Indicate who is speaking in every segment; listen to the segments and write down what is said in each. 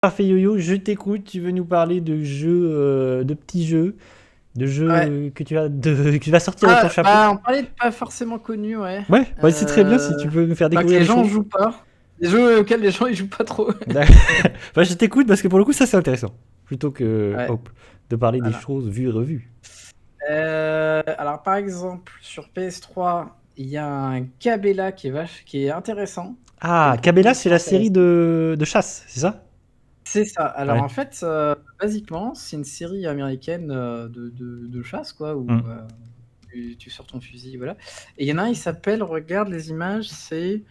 Speaker 1: Parfait Yo-Yo, je t'écoute, tu veux nous parler de jeux, de petits jeux, de jeux
Speaker 2: Ouais.
Speaker 1: que tu vas sortir de ton chapeau.
Speaker 2: On parlait de pas forcément connus, ouais.
Speaker 1: Ouais, ouais, c'est très bien si tu peux nous faire
Speaker 2: Que
Speaker 1: découvrir
Speaker 2: les
Speaker 1: des
Speaker 2: gens
Speaker 1: choses.
Speaker 2: jouent pas. Des jeux auxquels les gens ils jouent pas trop.
Speaker 1: Enfin, je t'écoute parce que pour le coup, ça c'est intéressant. Plutôt que
Speaker 2: Ouais,
Speaker 1: de parler des
Speaker 2: voilà.
Speaker 1: choses vues et revues.
Speaker 2: Alors par exemple, sur PS3, il y a un Cabela qui est intéressant, qui est
Speaker 1: Ah,
Speaker 2: une
Speaker 1: Cabela, c'est
Speaker 2: proposition
Speaker 1: la série
Speaker 2: intéressante.
Speaker 1: de chasse, c'est ça?
Speaker 2: C'est ça. Alors
Speaker 1: Ouais.
Speaker 2: en fait, basiquement, c'est une série américaine de chasse, quoi, où
Speaker 1: Hmm.
Speaker 2: tu sors ton fusil, voilà. Et il y en a un, il s'appelle, regarde les images, c'est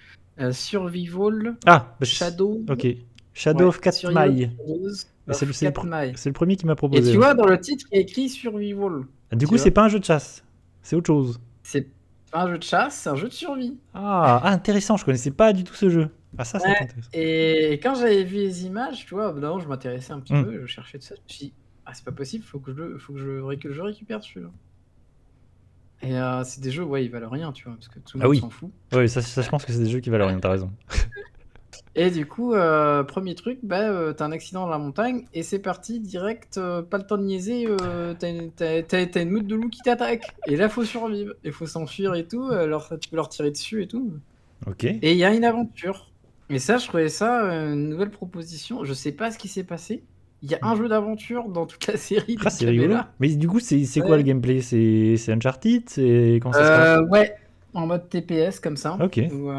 Speaker 2: Survival
Speaker 1: Ah, bah,
Speaker 2: Shadow.
Speaker 1: ok. Shadow
Speaker 2: Ouais,
Speaker 1: of
Speaker 2: Survival
Speaker 1: Katmai.
Speaker 2: Shadows
Speaker 1: C'est
Speaker 2: of Katmai.
Speaker 1: le premier qui m'a
Speaker 2: Et
Speaker 1: proposé.
Speaker 2: tu
Speaker 1: Ouais.
Speaker 2: vois, dans le titre, il y a écrit Survival.
Speaker 1: Du coup,
Speaker 2: Tu
Speaker 1: c'est
Speaker 2: vois,
Speaker 1: pas un jeu de chasse, c'est autre chose.
Speaker 2: c'est pas un jeu de chasse, c'est un jeu de survie.
Speaker 1: Intéressant, je connaissais pas du tout ce jeu. Ah, ça va être
Speaker 2: Ouais.
Speaker 1: intéressant.
Speaker 2: Et quand j'avais vu les images, tu vois, non, je m'intéressais un petit
Speaker 1: Hmm.
Speaker 2: peu, je cherchais tout ça, je me suis dit, ah, c'est pas possible, je récupère celui-là. Et c'est des jeux, ouais, ils valent rien, tu vois, parce que tout le
Speaker 1: Ah
Speaker 2: monde
Speaker 1: oui.
Speaker 2: s'en fout.
Speaker 1: Ouais, ça, je pense que c'est des jeux qui valent rien, t'as raison.
Speaker 2: Et du coup, premier truc, t'as un accident dans la montagne et c'est parti direct, pas le temps de niaiser, t'as une meute de loups qui t'attaque. Et là, faut survivre, il faut s'enfuir et tout. Alors tu peux leur tirer dessus et tout.
Speaker 1: Ok.
Speaker 2: Et il y a une aventure. Et ça, je trouvais ça une nouvelle proposition. Je sais pas ce qui s'est passé. Il y a un jeu d'aventure dans toute la série de
Speaker 1: Ah, c'est rigolo.
Speaker 2: Cabela.
Speaker 1: Mais du coup, c'est quoi le
Speaker 2: Ouais.
Speaker 1: gameplay? C'est Uncharted? C'est comment ça se passe?
Speaker 2: Ouais, en mode TPS comme ça,
Speaker 1: Ok.
Speaker 2: où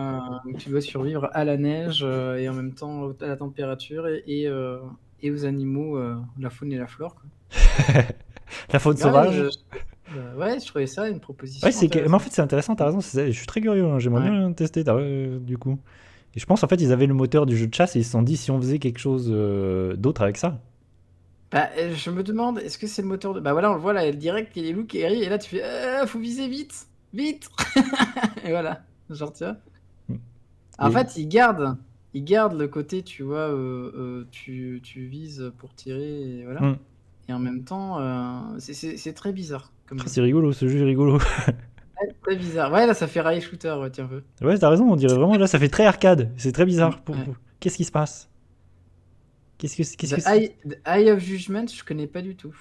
Speaker 2: tu dois survivre à la neige et en même temps à la température et aux animaux, la faune et la flore, quoi.
Speaker 1: La faune
Speaker 2: Ouais,
Speaker 1: sauvage.
Speaker 2: ouais, je trouvais ça une
Speaker 1: Ouais,
Speaker 2: proposition
Speaker 1: mais en fait,
Speaker 2: intéressante.
Speaker 1: c'est intéressant, t'as raison. Je suis très curieux, hein, j'aimerais
Speaker 2: Ouais.
Speaker 1: bien tester, du coup. Et je pense, en fait, ils avaient le moteur du jeu de chasse et ils se sont dit si on faisait quelque chose d'autre avec ça.
Speaker 2: Je me demande, est-ce que c'est le moteur de. Bah voilà, on le voit là, direct, il y a les loups qui arrivent et là tu fais faut viser vite, vite. Et voilà, genre tu vois.
Speaker 1: Mm.
Speaker 2: En
Speaker 1: Et,
Speaker 2: fait, il garde le côté, tu vois, tu vises pour tirer et voilà.
Speaker 1: mm.
Speaker 2: Et en même temps, c'est très bizarre comme
Speaker 1: Ah,
Speaker 2: jeu.
Speaker 1: c'est rigolo, ce jeu est rigolo.
Speaker 2: Ouais, très bizarre. Ouais, là, ça fait rail shooter, ouais, tiens un peu.
Speaker 1: Ouais, t'as raison, on dirait vraiment, là, ça fait très arcade. C'est très bizarre.
Speaker 2: Ouais.
Speaker 1: Qu'est-ce qui se passe? Qu'est-ce que
Speaker 2: The
Speaker 1: c'est?
Speaker 2: Eye of Judgment, je connais pas du tout.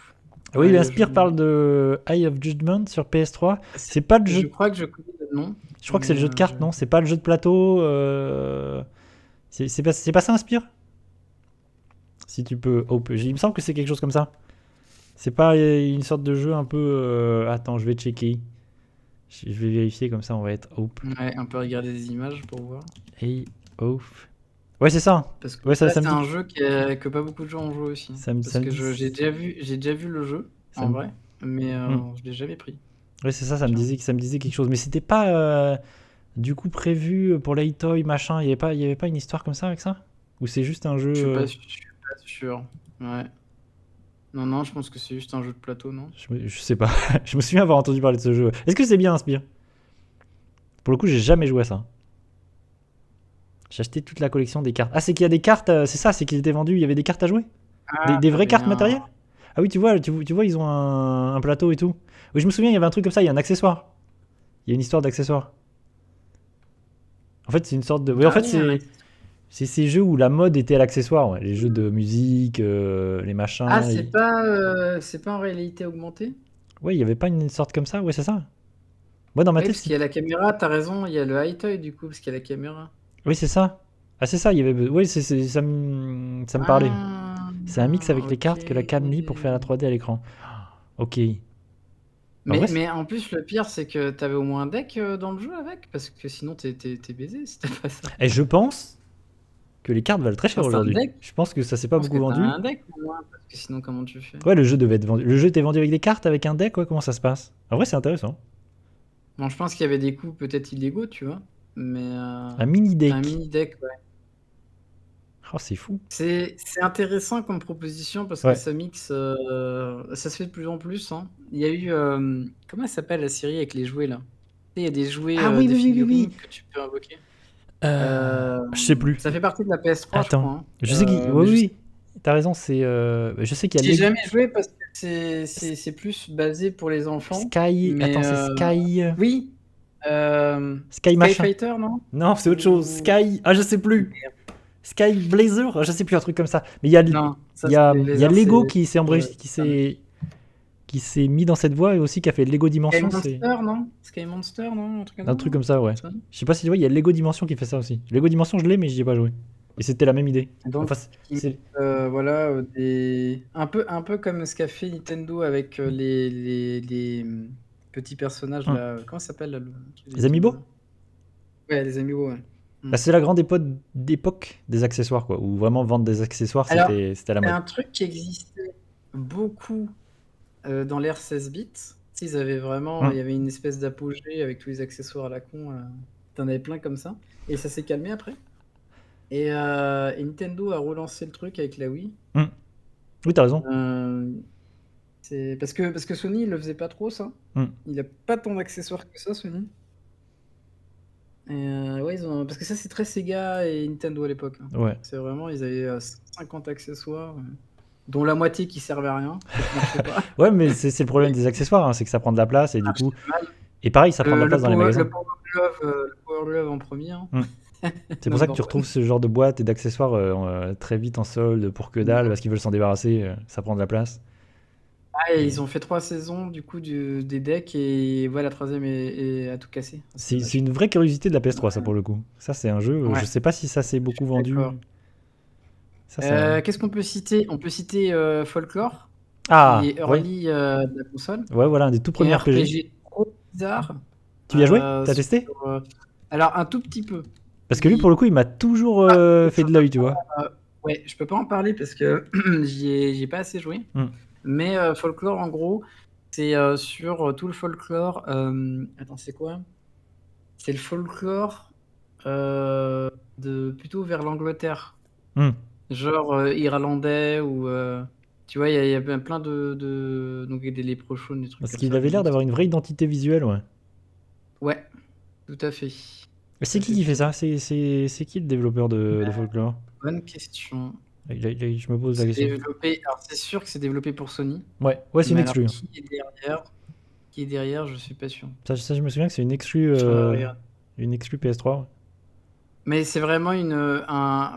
Speaker 1: Oui,
Speaker 2: Eye of
Speaker 1: Inspire
Speaker 2: Judgment.
Speaker 1: parle de Eye of Judgment sur PS3. C'est pas le
Speaker 2: Je
Speaker 1: jeu.
Speaker 2: crois que je connais le nom,
Speaker 1: Je crois que c'est
Speaker 2: mais
Speaker 1: le jeu de cartes, non? C'est pas le jeu de plateau. C'est pas ça, Inspire? Si tu peux. Il me semble que c'est quelque chose comme ça. C'est pas une sorte de jeu un peu. Attends, je vais checker. Je vais vérifier comme ça, on va être Hope.
Speaker 2: ouais, on peut regarder des images pour voir.
Speaker 1: Eye of. Ouais, c'est ça.
Speaker 2: Parce que
Speaker 1: Ouais,
Speaker 2: là,
Speaker 1: ça me
Speaker 2: c'est
Speaker 1: dit.
Speaker 2: un jeu que pas beaucoup de gens ont joué aussi.
Speaker 1: Ça
Speaker 2: Parce
Speaker 1: me
Speaker 2: que
Speaker 1: dit.
Speaker 2: j'ai déjà vu le jeu,
Speaker 1: Ça
Speaker 2: en
Speaker 1: me...
Speaker 2: vrai, mais
Speaker 1: Hmm.
Speaker 2: je l'ai jamais pris.
Speaker 1: Ouais, c'est ça,
Speaker 2: Tiens.
Speaker 1: ça me disait quelque chose. Mais c'était pas. Du coup, prévu pour l'Atoy, machin. Il y avait pas une histoire comme ça avec ça? Ou c'est juste un jeu.
Speaker 2: Je suis pas sûr. Ouais. Non, non, je pense que c'est juste un jeu de plateau, non?
Speaker 1: Je sais pas. Je me souviens avoir entendu parler de ce jeu. Est-ce que c'est bien Inspire? Pour le coup, j'ai jamais joué à ça. J'ai acheté toute la collection des cartes. Ah, c'est qu'il y a des cartes. C'est ça, c'est qu'il était vendu. Il y avait des cartes à jouer?
Speaker 2: Ah,
Speaker 1: Des vraies
Speaker 2: t'avais
Speaker 1: cartes
Speaker 2: un.
Speaker 1: matérielles? Ah oui, tu vois, ils ont un plateau et tout. Oui, je me souviens, il y avait un truc comme ça. Il y a un accessoire. Il y a une histoire d'accessoire. En fait, c'est une sorte de. Oui, en fait,
Speaker 2: Ah oui, un
Speaker 1: c'est ces jeux où la mode était à l'accessoire. Ouais. Les jeux de musique, les
Speaker 2: Ah,
Speaker 1: machins.
Speaker 2: c'est pas en réalité augmentée?
Speaker 1: Ouais, il y avait pas une sorte comme ça? Ouais, c'est ça. Moi, dans ma
Speaker 2: Oui,
Speaker 1: tête,
Speaker 2: parce
Speaker 1: c'est.
Speaker 2: qu'il y a la caméra, t'as raison, il y a le high toy du coup, parce qu'il y a la caméra.
Speaker 1: Oui, c'est ça. Ah, c'est ça. Il y avait. Oui, ça me parlait.
Speaker 2: Ah,
Speaker 1: C'est un mix avec les
Speaker 2: ok.
Speaker 1: cartes que la cam lit pour faire la 3D à l'écran. Ok. En vrai,
Speaker 2: Mais en plus, le pire, c'est que t'avais au moins un deck dans le jeu avec, parce que sinon t'es baisé si t'as pas ça.
Speaker 1: et je pense que les cartes valent très cher
Speaker 2: Enfin, c'est un
Speaker 1: aujourd'hui.
Speaker 2: deck,
Speaker 1: Je pense que ça s'est
Speaker 2: je
Speaker 1: pas
Speaker 2: pense que
Speaker 1: beaucoup
Speaker 2: t'as
Speaker 1: vendu.
Speaker 2: un deck au moins, parce que sinon, comment tu fais?
Speaker 1: Ouais, le jeu devait être vendu. Le jeu était vendu avec des cartes, avec un deck, ouais, comment ça se passe? En vrai, c'est intéressant.
Speaker 2: Bon, je pense qu'il y avait des coups peut-être illégaux, tu vois, mais
Speaker 1: Un mini
Speaker 2: t'as un
Speaker 1: deck.
Speaker 2: mini deck, ouais.
Speaker 1: Oh, c'est fou.
Speaker 2: C'est intéressant comme proposition parce que
Speaker 1: Ouais.
Speaker 2: ça mixe, ça se fait de plus en plus, hein. Il y a eu, comment elle s'appelle la série avec les jouets là? Tu sais, il y a des jouets,
Speaker 1: Ah oui,
Speaker 2: des
Speaker 1: oui, oui, oui,
Speaker 2: figurines
Speaker 1: oui.
Speaker 2: que tu peux invoquer.
Speaker 1: Je sais plus.
Speaker 2: Ça fait partie de la PS3, je
Speaker 1: Attends.
Speaker 2: crois, hein.
Speaker 1: Je sais qu'il. Oui,
Speaker 2: Mais je sais
Speaker 1: oui. T'as raison, c'est. Je sais qu'il y a
Speaker 2: J'ai
Speaker 1: Lego.
Speaker 2: jamais joué parce que c'est plus basé pour les enfants,
Speaker 1: Sky.
Speaker 2: mais
Speaker 1: Attends, c'est Sky.
Speaker 2: oui,
Speaker 1: Sky
Speaker 2: Sky
Speaker 1: machin.
Speaker 2: Fighter, non?
Speaker 1: Non, c'est autre chose.
Speaker 2: Ou
Speaker 1: Sky. Ah, je sais plus. Sky Blazer, je sais plus, un truc comme ça. Mais il y a,
Speaker 2: Non, ça
Speaker 1: il y a,
Speaker 2: c'est
Speaker 1: il y a
Speaker 2: Laser,
Speaker 1: Lego
Speaker 2: c'est.
Speaker 1: qui s'est mis dans cette voie et aussi qui a fait Lego
Speaker 2: Sky
Speaker 1: Dimension. C'est
Speaker 2: Monster, non? Sky Monster, non? Un truc comme
Speaker 1: un
Speaker 2: ça,
Speaker 1: truc
Speaker 2: non?
Speaker 1: comme ça, ouais.
Speaker 2: Ça.
Speaker 1: Je sais pas si tu vois, il y a Lego Dimension qui fait ça aussi. Lego Dimension, je l'ai, mais j'y ai pas joué. Et c'était la même idée.
Speaker 2: Donc,
Speaker 1: Enfin,
Speaker 2: qui- voilà, un peu comme ce qu'a fait Nintendo avec les petits personnages là. Comment ça s'appelle là,
Speaker 1: les Amiibo.
Speaker 2: Ouais, les Amiibo, ouais.
Speaker 1: Bah, c'est la grande d'époque des accessoires, quoi. Où vraiment vendre des accessoires,
Speaker 2: Alors,
Speaker 1: c'était à la
Speaker 2: c'est
Speaker 1: mode.
Speaker 2: un truc qui existait beaucoup dans l'ère 16 bits. Ils avaient vraiment, il y avait une espèce d'apogée avec tous les accessoires à la con. T'en avais plein comme ça. Et ça s'est calmé après. Et Nintendo a relancé le truc avec la Wii.
Speaker 1: Oui, t'as raison.
Speaker 2: C'est parce que Sony il le faisait pas trop ça. Il a pas tant d'accessoires que ça, Sony. Et ouais, parce que ça c'est très Sega et Nintendo à l'époque.
Speaker 1: Ouais.
Speaker 2: C'est vraiment, ils avaient 50 accessoires, dont la moitié qui servait à rien. Ça marchait pas.
Speaker 1: Ouais, mais c'est le problème des accessoires, hein, c'est que ça prend de la place et du coup. Et pareil, ça prend de la place dans les magasins.
Speaker 2: Le Power Glove en premier. Hein.
Speaker 1: C'est pour ça que tu retrouves ce genre de boîtes et d'accessoires très vite en solde pour que dalle, parce qu'ils veulent s'en débarrasser, ça prend de la place.
Speaker 2: Ah, et ils ont fait 3 saisons du coup des decks et voilà, la troisième a tout cassé.
Speaker 1: C'est une vraie curiosité de la PS3, ça pour le coup. Ça, c'est un jeu, je sais pas si ça s'est beaucoup vendu.
Speaker 2: Qu'est-ce qu'on peut citer? On peut citer Folklore,
Speaker 1: Ah,
Speaker 2: qui est early de la console.
Speaker 1: Ouais, voilà, un des tout premiers RPG.
Speaker 2: RPG trop bizarre.
Speaker 1: Tu y as joué? T'as testé?
Speaker 2: Alors, un tout petit peu.
Speaker 1: Parce que lui, pour le coup, il m'a toujours fait de l'œil, tu vois.
Speaker 2: Ouais, je peux pas en parler parce que j'y ai pas assez joué. Mais Folklore, en gros, c'est sur tout le folklore. Attends, c'est quoi? C'est le folklore plutôt vers l'Angleterre. Genre irlandais ou. Tu vois, il y a plein de. Donc, des léprochaunes, des trucs
Speaker 1: Parce
Speaker 2: comme
Speaker 1: qu'il
Speaker 2: ça.
Speaker 1: avait l'air d'avoir une vraie identité visuelle, ouais.
Speaker 2: Ouais, tout à fait.
Speaker 1: C'est qui fait ça? C'est qui le développeur de Folklore?
Speaker 2: Bonne question.
Speaker 1: Je me pose la question.
Speaker 2: Alors, c'est sûr que c'est développé pour Sony.
Speaker 1: Ouais, c'est une exclue.
Speaker 2: Qui est derrière, je suis pas sûr.
Speaker 1: Ça, je me souviens que c'est une exclue PS3.
Speaker 2: Mais c'est vraiment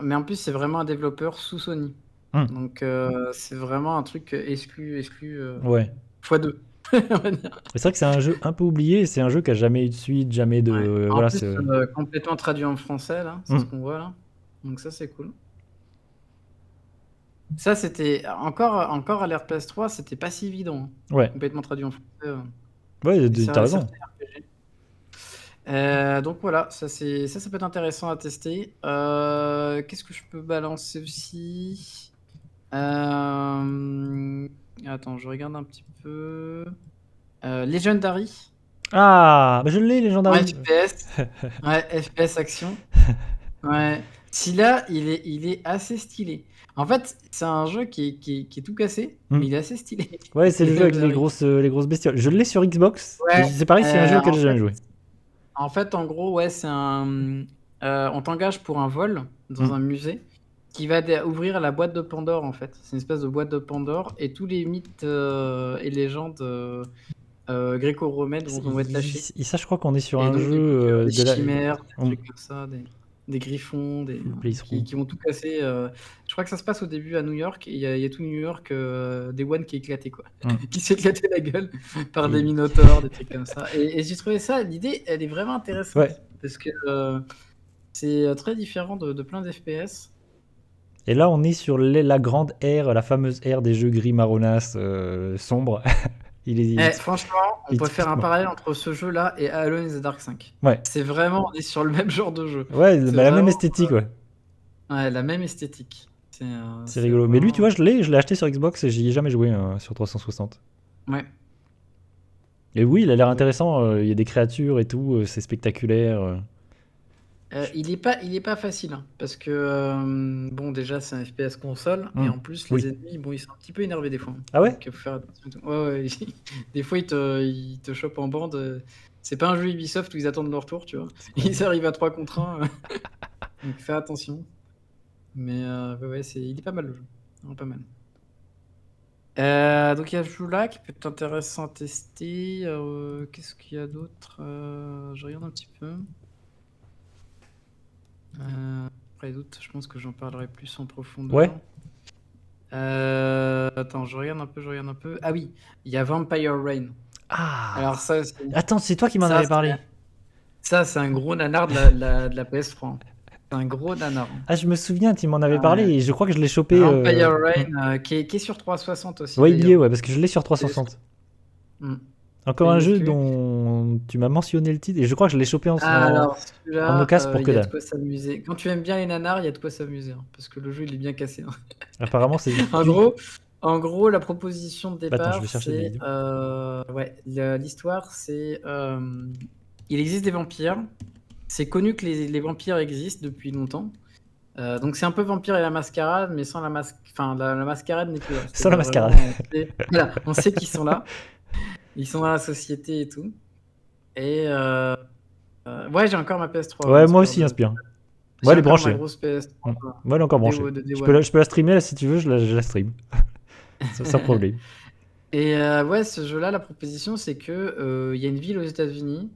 Speaker 2: mais en plus, c'est vraiment un développeur sous Sony. Donc, c'est vraiment un truc exclu
Speaker 1: ouais.
Speaker 2: x2.
Speaker 1: C'est vrai que c'est un jeu un peu oublié, et c'est un jeu qui a jamais eu de suite, jamais de.
Speaker 2: Ouais.
Speaker 1: Voilà,
Speaker 2: plus, complètement traduit en français, là, c'est ce qu'on voit là. Donc ça, c'est cool. Ça, c'était encore à l'ère PS3, c'était pas si évident.
Speaker 1: Ouais.
Speaker 2: Complètement traduit en français.
Speaker 1: Ouais, t'as raison.
Speaker 2: Donc voilà, ça peut être intéressant à tester. Qu'est-ce que je peux balancer aussi? Attends, je regarde un petit peu. Legendary.
Speaker 1: Ah, bah je l'ai, Legendary.
Speaker 2: FPS. Ouais, FPS action. Ouais. Celui-là, il est assez stylé. En fait, c'est un jeu qui est tout cassé, mais il est assez stylé.
Speaker 1: Ouais, c'est le jeu avec les grosses bestioles. Je l'ai sur Xbox.
Speaker 2: Ouais,
Speaker 1: c'est pareil, c'est un jeu auquel j'ai jamais joué.
Speaker 2: En fait, en gros, ouais, c'est on t'engage pour un vol dans un musée qui va ouvrir la boîte de Pandore, en fait. C'est une espèce de boîte de Pandore et tous les mythes et légendes gréco-romaines vont être lâchés.
Speaker 1: Et ça, je crois qu'on est sur
Speaker 2: et
Speaker 1: un
Speaker 2: donc,
Speaker 1: jeu
Speaker 2: des chimères, des trucs comme ça, des griffons, qui vont tout casser. Je crois que ça se passe au début à New York, et il y a tout New York, Day One qui est éclaté, quoi. Qui s'est éclaté la gueule par des minotaures, des trucs comme ça. Et j'ai trouvé ça, l'idée, elle est vraiment intéressante.
Speaker 1: Ouais.
Speaker 2: Parce que c'est très différent de plein d'FPS.
Speaker 1: Et là, on est sur la grande ère, la fameuse ère des jeux gris marronasse sombres.
Speaker 2: Franchement, on peut faire un parallèle entre ce jeu-là et Alone in the Dark 5.
Speaker 1: Ouais.
Speaker 2: C'est vraiment, on est sur le même genre de jeu.
Speaker 1: Ouais, la même esthétique, ouais.
Speaker 2: Ouais, la même esthétique.
Speaker 1: C'est rigolo. Mais lui, tu vois, je l'ai acheté sur Xbox et j'y ai jamais joué sur 360.
Speaker 2: Ouais.
Speaker 1: Et oui, il a l'air intéressant. Il y a des créatures et tout, c'est spectaculaire.
Speaker 2: Il est pas facile, hein, parce que bon, déjà c'est un FPS console, et en plus les ennemis, bon, ils sont un petit peu énervés des fois.
Speaker 1: Ah ouais?
Speaker 2: Donc, faut faire attention. Ouais. Des fois ils te chopent en bande. C'est pas un jeu Ubisoft où ils attendent leur tour, tu vois. Ils arrivent à 3 contre 1. Donc fais attention. Mais ouais, il est pas mal le jeu. Vraiment pas mal. Donc il y a ce jeu-là qui peut être intéressant à tester. Qu'est-ce qu'il y a d'autre? Je regarde un petit peu. après les autres, je pense que j'en parlerai plus en profondeur.
Speaker 1: Ouais.
Speaker 2: Attends, je regarde un peu. Ah oui, il y a Vampire Rain.
Speaker 1: Ah.
Speaker 2: Alors ça, c'est
Speaker 1: Attends, c'est toi qui m'en
Speaker 2: ça,
Speaker 1: avais
Speaker 2: c'est-
Speaker 1: parlé.
Speaker 2: ça, c'est un gros nanar de la PS3. C'est un gros nanar.
Speaker 1: Ah, je me souviens, tu m'en avais
Speaker 2: Ah
Speaker 1: parlé
Speaker 2: ouais.
Speaker 1: et je crois que je l'ai chopé.
Speaker 2: Vampire Rain, qui est sur 360 aussi
Speaker 1: Ouais, il y est,
Speaker 2: d'ailleurs.
Speaker 1: ouais, parce que je l'ai sur 360.
Speaker 2: Hmm.
Speaker 1: Encore un jeu
Speaker 2: PSQ.
Speaker 1: dont tu m'as mentionné le titre et je crois que je l'ai chopé en
Speaker 2: Alors
Speaker 1: en
Speaker 2: celui-là,
Speaker 1: occasion pour
Speaker 2: il
Speaker 1: que
Speaker 2: y a de
Speaker 1: dalle.
Speaker 2: quoi s'amuser. Quand tu aimes bien les nanars, il y a de quoi s'amuser, hein, parce que le jeu il est bien cassé, hein.
Speaker 1: Apparemment, c'est.
Speaker 2: En gros, la proposition de
Speaker 1: Attends, je
Speaker 2: départ,
Speaker 1: vais chercher des
Speaker 2: c'est
Speaker 1: vidéos.
Speaker 2: ouais, l'histoire, c'est il existe des vampires. C'est connu que les vampires existent depuis longtemps. Donc c'est un peu Vampire et la Mascarade, mais sans la masque. Enfin, la mascarade n'est plus là.
Speaker 1: Sans la
Speaker 2: C'est-à-dire
Speaker 1: mascarade.
Speaker 2: vraiment, voilà, on sait qu'ils sont là. Ils sont dans la société et tout. Et ouais, j'ai encore ma PS3.
Speaker 1: Ouais,
Speaker 2: hein,
Speaker 1: moi
Speaker 2: Inspire
Speaker 1: aussi,
Speaker 2: de-
Speaker 1: Inspire.
Speaker 2: J'ai
Speaker 1: Moi, elle est
Speaker 2: encore
Speaker 1: branchée.
Speaker 2: ma grosse PS3.
Speaker 1: Moi, elle est encore
Speaker 2: Day
Speaker 1: branchée.
Speaker 2: One, Day
Speaker 1: Je
Speaker 2: One.
Speaker 1: peux la streamer là, si tu veux, je la stream. Sans problème.
Speaker 2: Et ouais, ce jeu-là, la proposition, c'est que il y a une ville aux États-Unis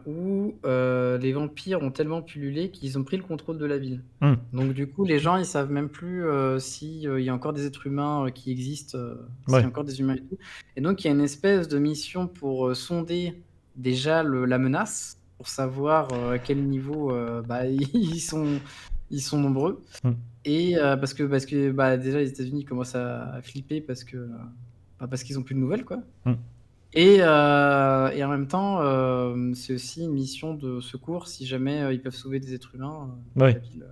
Speaker 2: où les vampires ont tellement pullulé qu'ils ont pris le contrôle de la ville.
Speaker 1: Hmm.
Speaker 2: Donc du coup, les gens, ils savent même plus si il y a encore des êtres humains qui existent, s'il
Speaker 1: Ouais.
Speaker 2: y a encore des humains et tout. Et donc, il y a une espèce de mission pour sonder déjà la menace, pour savoir à quel niveau bah, ils sont nombreux.
Speaker 1: Hmm.
Speaker 2: Et parce que bah, déjà, les États-Unis commencent à flipper parce qu'ils ont plus de nouvelles, quoi.
Speaker 1: Hmm.
Speaker 2: Et en même temps, c'est aussi une mission de secours si jamais ils peuvent sauver des êtres humains dans
Speaker 1: Ouais.
Speaker 2: la ville.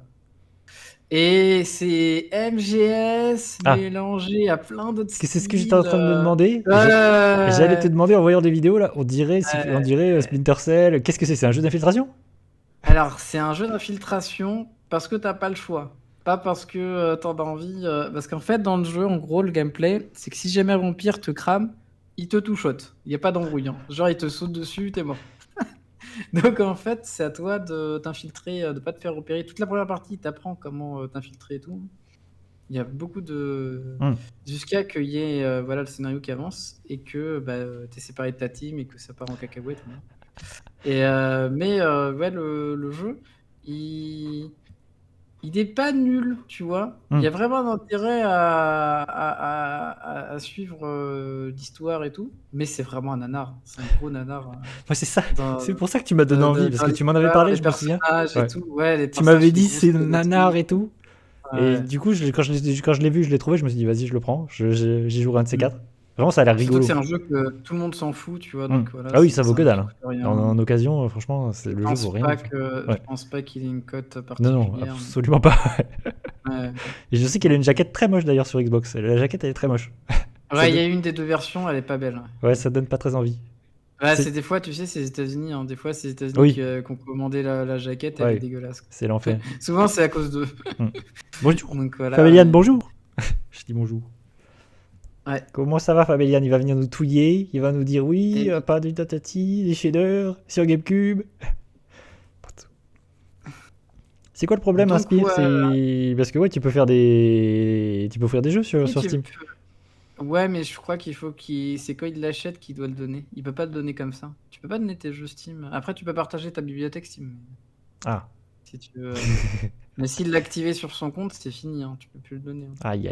Speaker 2: Et c'est MGS
Speaker 1: Ah.
Speaker 2: mélangé à plein d'autres
Speaker 1: C'est ce que
Speaker 2: styles,
Speaker 1: j'étais en train de me demander.
Speaker 2: ouais.
Speaker 1: J'allais te demander en voyant des vidéos là, on dirait Splinter Cell. Qu'est-ce que c'est? C'est un jeu d'infiltration?
Speaker 2: Alors, c'est un jeu d'infiltration parce que t'as pas le choix. Pas parce que t'en as envie. Parce qu'en fait, dans le jeu, en gros, le gameplay, c'est que si jamais un vampire te crame, il te two-shot. Il n'y a pas d'embrouille, hein. Genre, il te saute dessus, t'es mort. Donc, en fait, c'est à toi de t'infiltrer, de pas te faire repérer. Toute la première partie, il t'apprend comment t'infiltrer et tout. Il y a beaucoup de... Jusqu'à qu'il y ait voilà, le scénario qui avance et que bah, t'es séparé de ta team et que ça part en cacahuète, hein. Et, mais ouais, le jeu, il est pas nul, tu vois. Il y a vraiment un intérêt à suivre l'histoire et tout, mais c'est vraiment un nanar. C'est un gros nanar.
Speaker 1: Ouais, c'est ça. C'est pour ça que tu m'as donné envie, parce que tu m'en avais parlé, je me souviens.
Speaker 2: Et tout. Ouais, les
Speaker 1: tu m'avais
Speaker 2: personnages,
Speaker 1: dit
Speaker 2: les
Speaker 1: c'est
Speaker 2: grosses
Speaker 1: nanar et tout.
Speaker 2: Ouais.
Speaker 1: Et du coup, quand je l'ai vu, je l'ai trouvé, je me suis dit vas-y, je le prends. J'y jouerai un de ces quatre. Vraiment, ça a l'air rigolo.
Speaker 2: Surtout que c'est un jeu que tout le monde s'en fout, tu vois. Donc, voilà,
Speaker 1: ah oui, ça vaut que dalle.
Speaker 2: Hein.
Speaker 1: En occasion, franchement, le jeu vaut rien.
Speaker 2: Je pense pas qu'il ait une cote particulière.
Speaker 1: Non, absolument pas.
Speaker 2: Ouais.
Speaker 1: Et je sais qu'elle a une jaquette très moche d'ailleurs sur Xbox. La jaquette, elle est très moche.
Speaker 2: Ouais, il y a une des deux versions, elle est pas belle.
Speaker 1: Ouais, ça donne pas très envie.
Speaker 2: Ouais, c'est des fois, tu sais, c'est les États-Unis. Hein. Des fois, c'est les États-Unis qui ont commandé la jaquette, elle est dégueulasse.
Speaker 1: C'est l'enfer.
Speaker 2: Souvent, c'est à cause d'eux.
Speaker 1: Bonjour.
Speaker 2: Donc, voilà,
Speaker 1: Fabéliane, bonjour. Je dis bonjour.
Speaker 2: Ouais.
Speaker 1: Comment ça va, Fabéliane? Il va venir nous touiller. Il va nous dire oui, pas du tatati, des shaders sur GameCube. C'est quoi le problème,
Speaker 2: Donc,
Speaker 1: Inspire? C'est parce que ouais, tu peux faire des jeux sur Steam.
Speaker 2: Ouais, mais je crois qu'il faut c'est quand il l'achète qu'il doit le donner. Il peut pas le donner comme ça. Tu peux pas donner tes jeux Steam. Après, tu peux partager ta bibliothèque Steam.
Speaker 1: Ah.
Speaker 2: Si tu veux. Mais s'il l'a activé sur son compte, c'est fini. Hein. Tu peux plus le donner. Hein.
Speaker 1: Aïe.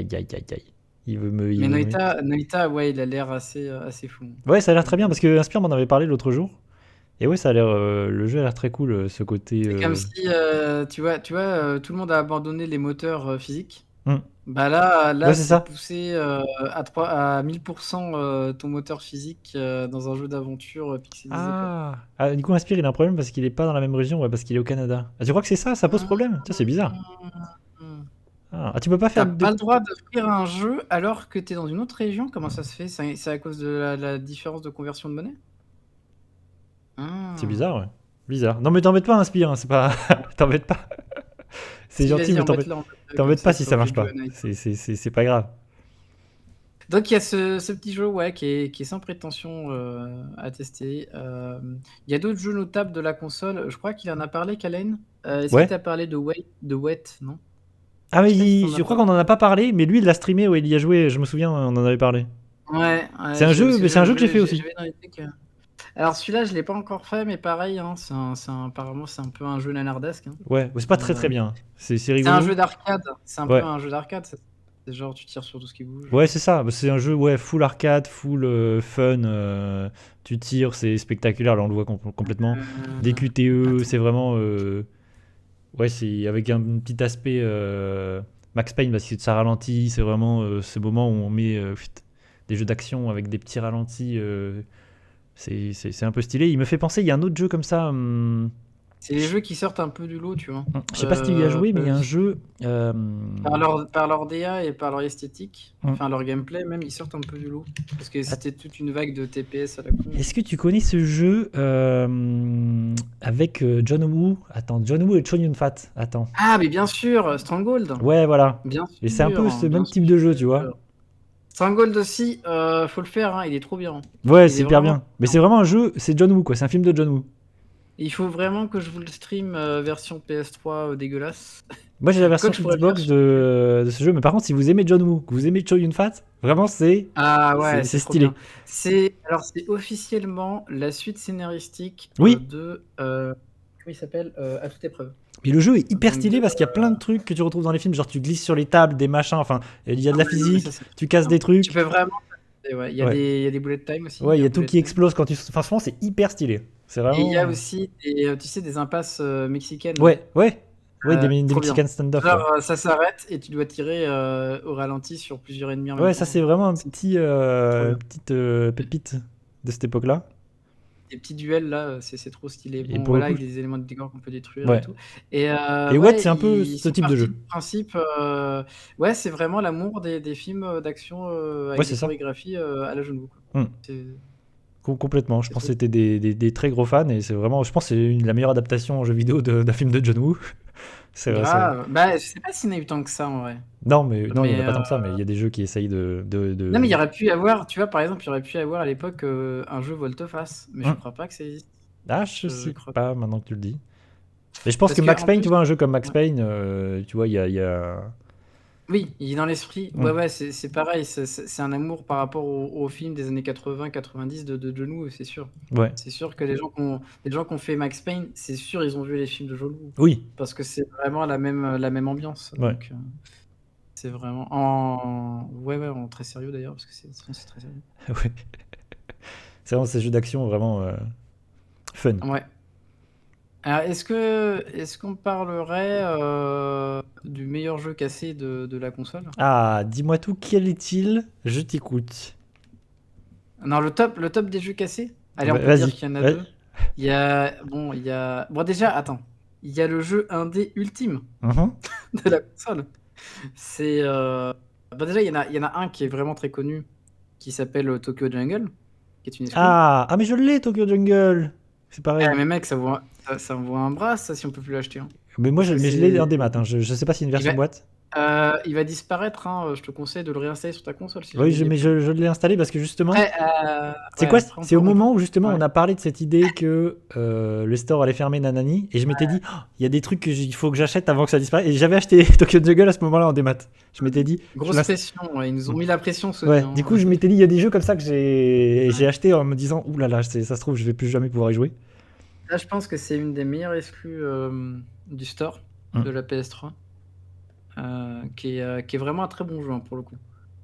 Speaker 1: Il veut
Speaker 2: mais Noita, ouais, il a l'air assez fou.
Speaker 1: Ouais, ça a l'air très bien parce que Inspire m'en avait parlé l'autre jour. Et ouais, ça a l'air, le jeu a l'air très cool, ce côté.
Speaker 2: C'est comme si, tu vois, tout le monde a abandonné les moteurs physiques. Bah là,
Speaker 1: ouais,
Speaker 2: c'est poussé à 1000% ton moteur physique dans un jeu d'aventure pixelisé.
Speaker 1: Du coup, Inspire, il a un problème parce qu'il est pas dans la même région, ouais, parce qu'il est au Canada. Ah, tu crois que c'est ça? Ça pose problème? Tiens, c'est bizarre. Tu peux pas faire.
Speaker 2: T'as pas le droit d'offrir un jeu alors que t'es dans une autre région? Comment ça se fait? C'est à cause de la différence de conversion de monnaie?
Speaker 1: C'est bizarre, ouais. Bizarre. Non, mais t'embête pas, Inspire, hein, c'est pas. T'embête pas. C'est gentil, mais t'embête pas si ça marche pas. C'est pas grave.
Speaker 2: Donc il y a ce petit jeu ouais, qui est sans prétention à tester. Il y a d'autres jeux notables de la console. Je crois qu'il en a parlé, Kalen. Est-ce qu'il t'a parlé de Wet, non?
Speaker 1: Ah oui, je crois qu'on en a pas parlé, mais lui il l'a streamé, ouais, il y a joué, je me souviens, on en avait parlé.
Speaker 2: Ouais.
Speaker 1: C'est un jeu que j'ai fait aussi.
Speaker 2: Alors celui-là, je l'ai pas encore fait, mais pareil, hein, apparemment, c'est un peu un jeu nanardesque. Hein.
Speaker 1: Ouais, c'est pas très bien. C'est
Speaker 2: C'est un
Speaker 1: rigolo.
Speaker 2: jeu d'arcade. C'est un peu
Speaker 1: Ouais.
Speaker 2: un jeu d'arcade. C'est genre, tu tires sur tout ce qui bouge.
Speaker 1: Ouais, c'est ça. Bah, c'est un jeu full arcade, full fun. Tu tires, c'est spectaculaire. Là, on le voit complètement. Des QTE,
Speaker 2: Attends.
Speaker 1: c'est vraiment. Ouais, c'est avec un petit aspect Max Payne parce que ça ralentit. C'est vraiment ce moment où on met des jeux d'action avec des petits ralentis. C'est un peu stylé. Il me fait penser, il y a un autre jeu comme ça.
Speaker 2: C'est les jeux qui sortent un peu du lot, tu vois.
Speaker 1: Je sais pas si tu y as joué, mais il y a un jeu.
Speaker 2: Par leur DA et par leur esthétique,
Speaker 1: Mm.
Speaker 2: enfin leur gameplay même, ils sortent un peu du lot. Parce que c'était toute une vague de TPS à la con.
Speaker 1: Est-ce que tu connais ce jeu avec John Woo? Attends, John Woo et Chow Yun-fat. Attends.
Speaker 2: Ah, mais bien sûr, Stronghold.
Speaker 1: Ouais, voilà.
Speaker 2: Bien sûr.
Speaker 1: Et c'est un peu ce
Speaker 2: bien
Speaker 1: même type de jeu, tu
Speaker 2: sûr.
Speaker 1: vois.
Speaker 2: Stronghold aussi, faut le faire, hein, il est trop bien.
Speaker 1: Ouais,
Speaker 2: Il
Speaker 1: c'est
Speaker 2: est
Speaker 1: hyper
Speaker 2: vraiment
Speaker 1: bien. Mais c'est vraiment un jeu, c'est John Woo, quoi. C'est un film de John Woo.
Speaker 2: Il faut vraiment que je vous le stream version PS3 dégueulasse.
Speaker 1: Moi, j'ai la version
Speaker 2: Quoi que je pourrais
Speaker 1: Xbox
Speaker 2: faire sur
Speaker 1: de ce jeu. Mais par contre, si vous aimez John Woo, que vous aimez Chow Yun-fat, vraiment,
Speaker 2: Ah ouais,
Speaker 1: c'est
Speaker 2: c'est trop
Speaker 1: stylé.
Speaker 2: bien. Alors c'est officiellement la suite scénaristique
Speaker 1: Oui.
Speaker 2: de comment il s'appelle À toute épreuve.
Speaker 1: Et le jeu est hyper
Speaker 2: Donc,
Speaker 1: stylé parce qu'il y a plein de trucs que tu retrouves dans les films. Genre, tu glisses sur les tables, des machins. Enfin, il y a de la physique,
Speaker 2: ça, c'est
Speaker 1: tu casses des
Speaker 2: Tu
Speaker 1: trucs.
Speaker 2: peux vraiment. Et ouais, il y a
Speaker 1: Ouais.
Speaker 2: des il y a des bullet time aussi.
Speaker 1: Ouais, il y a
Speaker 2: un
Speaker 1: tout
Speaker 2: bullet
Speaker 1: qui
Speaker 2: time.
Speaker 1: explose quand tu. Enfin, franchement, c'est hyper stylé. C'est
Speaker 2: Et il y a
Speaker 1: vraiment.
Speaker 2: aussi des, tu sais, des impasses mexicaines.
Speaker 1: Ouais, ouais. Ouais, des
Speaker 2: Trop bien.
Speaker 1: Mexican stand-off.
Speaker 2: Genre,
Speaker 1: Ouais,
Speaker 2: ça s'arrête et tu dois tirer au ralenti sur plusieurs ennemis en même
Speaker 1: ouais,
Speaker 2: temps.
Speaker 1: ça, c'est vraiment un
Speaker 2: C'est
Speaker 1: petit,
Speaker 2: trop bien.
Speaker 1: petite pépite de cette époque-là.
Speaker 2: Des petits duels là, c'est trop stylé.
Speaker 1: Et
Speaker 2: Bon,
Speaker 1: pour le
Speaker 2: voilà,
Speaker 1: coup,
Speaker 2: avec des éléments de décor qu'on peut détruire et
Speaker 1: ouais.
Speaker 2: tout. Et
Speaker 1: Et ouais,
Speaker 2: ouais,
Speaker 1: c'est un peu
Speaker 2: ils
Speaker 1: ce
Speaker 2: sont
Speaker 1: type de
Speaker 2: partis
Speaker 1: jeu.
Speaker 2: du principe. Ouais, c'est vraiment l'amour des films d'action
Speaker 1: Ouais,
Speaker 2: avec
Speaker 1: c'est
Speaker 2: des
Speaker 1: ça.
Speaker 2: chorégraphies à la genou. Quoi.
Speaker 1: Hmm.
Speaker 2: C'est
Speaker 1: Complètement. Je
Speaker 2: c'est
Speaker 1: pense que
Speaker 2: trop.
Speaker 1: c'était des très gros fans et c'est vraiment, je pense que c'est la meilleure adaptation en jeu vidéo d'un film de John Woo. C'est vrai,
Speaker 2: Grave. Bah, je sais pas s'il y en a eu tant que ça en vrai.
Speaker 1: Non, mais non, il y en
Speaker 2: Mais
Speaker 1: a pas tant que ça, mais il y a des jeux qui essayent
Speaker 2: non, mais il y aurait pu y avoir, tu vois, par exemple, il y aurait pu y avoir à l'époque un jeu volte-face, mais je
Speaker 1: Hmm.
Speaker 2: crois pas que ça existe.
Speaker 1: Ah, je
Speaker 2: Je
Speaker 1: sais
Speaker 2: crois pas.
Speaker 1: pas maintenant que tu le dis. Mais je pense
Speaker 2: Parce
Speaker 1: que
Speaker 2: que
Speaker 1: Max
Speaker 2: en
Speaker 1: Payne, tu
Speaker 2: plus,
Speaker 1: vois, un jeu comme Max
Speaker 2: ouais.
Speaker 1: Payne, tu vois, il y a...
Speaker 2: Oui, il est dans l'esprit.
Speaker 1: Hmm.
Speaker 2: Ouais, c'est pareil. C'est un amour par rapport aux films des années 80-90 de John Woo, c'est sûr.
Speaker 1: Ouais.
Speaker 2: C'est sûr que les gens qui ont fait Max Payne, c'est sûr, ils ont vu les films de John Woo.
Speaker 1: Oui.
Speaker 2: Parce que c'est vraiment la même ambiance.
Speaker 1: Ouais.
Speaker 2: Donc, c'est vraiment ouais, en très sérieux d'ailleurs, parce que c'est très sérieux.
Speaker 1: Ouais. C'est vraiment ces jeux d'action vraiment fun.
Speaker 2: Ouais. Alors, est-ce qu'on parlerait du meilleur jeu cassé de la console?
Speaker 1: Ah, dis-moi tout, quel est-il? Je t'écoute.
Speaker 2: Non, le top des jeux cassés? Allez, on peut dire
Speaker 1: Vas-y.
Speaker 2: qu'il y en a
Speaker 1: Ouais.
Speaker 2: deux. Bon, déjà, attends. Il y a le jeu indé ultime
Speaker 1: Mhm.
Speaker 2: de la console. C'est. Déjà, il y en a un qui est vraiment très connu, qui s'appelle Tokyo Jungle, qui est une exclue.
Speaker 1: Ah, mais je l'ai, Tokyo Jungle. C'est pareil.
Speaker 2: Mais mec, ça vaut un bras, ça, si on peut plus l'acheter. Hein.
Speaker 1: Mais moi,
Speaker 2: Parce que
Speaker 1: je l'ai
Speaker 2: c'est-
Speaker 1: en démat. Hein. Je sais pas si c'est une version
Speaker 2: va-
Speaker 1: boîte.
Speaker 2: Il va disparaître, hein. Je te conseille de le réinstaller sur ta console. Si
Speaker 1: Oui,
Speaker 2: jamais il est
Speaker 1: mais
Speaker 2: plus.
Speaker 1: je l'ai installé parce que justement,
Speaker 2: Après,
Speaker 1: c'est
Speaker 2: ouais,
Speaker 1: quoi?
Speaker 2: après,
Speaker 1: C'est au moment où justement
Speaker 2: ouais.
Speaker 1: on a parlé de cette idée que le store allait fermer nanani et je m'étais dit, oh, il y a des trucs qu'il faut que j'achète avant que ça disparaisse. Et j'avais acheté Tokyo Jungle à ce moment-là en démat. Je m'étais dit,
Speaker 2: Grosse pression, ouais, ils nous ont mis la pression, Sony.
Speaker 1: ouais,
Speaker 2: Hein.
Speaker 1: du coup, je m'étais dit, il y a des jeux comme ça que j'ai acheté en me disant, ouh là là, ça se trouve, je vais plus jamais pouvoir y jouer.
Speaker 2: Là, je pense que c'est une des meilleures exclus du store de la PS3, qui est vraiment un très bon jeu, hein, pour le coup.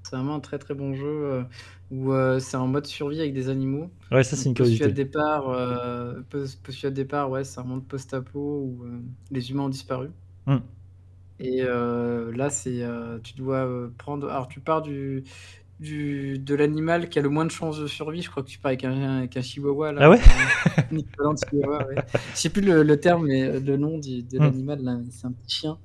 Speaker 2: C'est vraiment un très très bon jeu où c'est en mode survie avec des animaux.
Speaker 1: Ouais, ça, c'est une curiosité.
Speaker 2: Postulat de départ, ouais, c'est un monde post-apo où les humains ont disparu.
Speaker 1: Mm.
Speaker 2: Et là, tu dois prendre. Alors, tu pars de l'animal qui a le moins de chances de survie. Je crois que tu pars avec un chihuahua. Là,
Speaker 1: Ah ouais?
Speaker 2: un équivalent de chihuahua, ouais. Je sais plus le terme, mais le nom de l'animal, là, c'est un petit chien.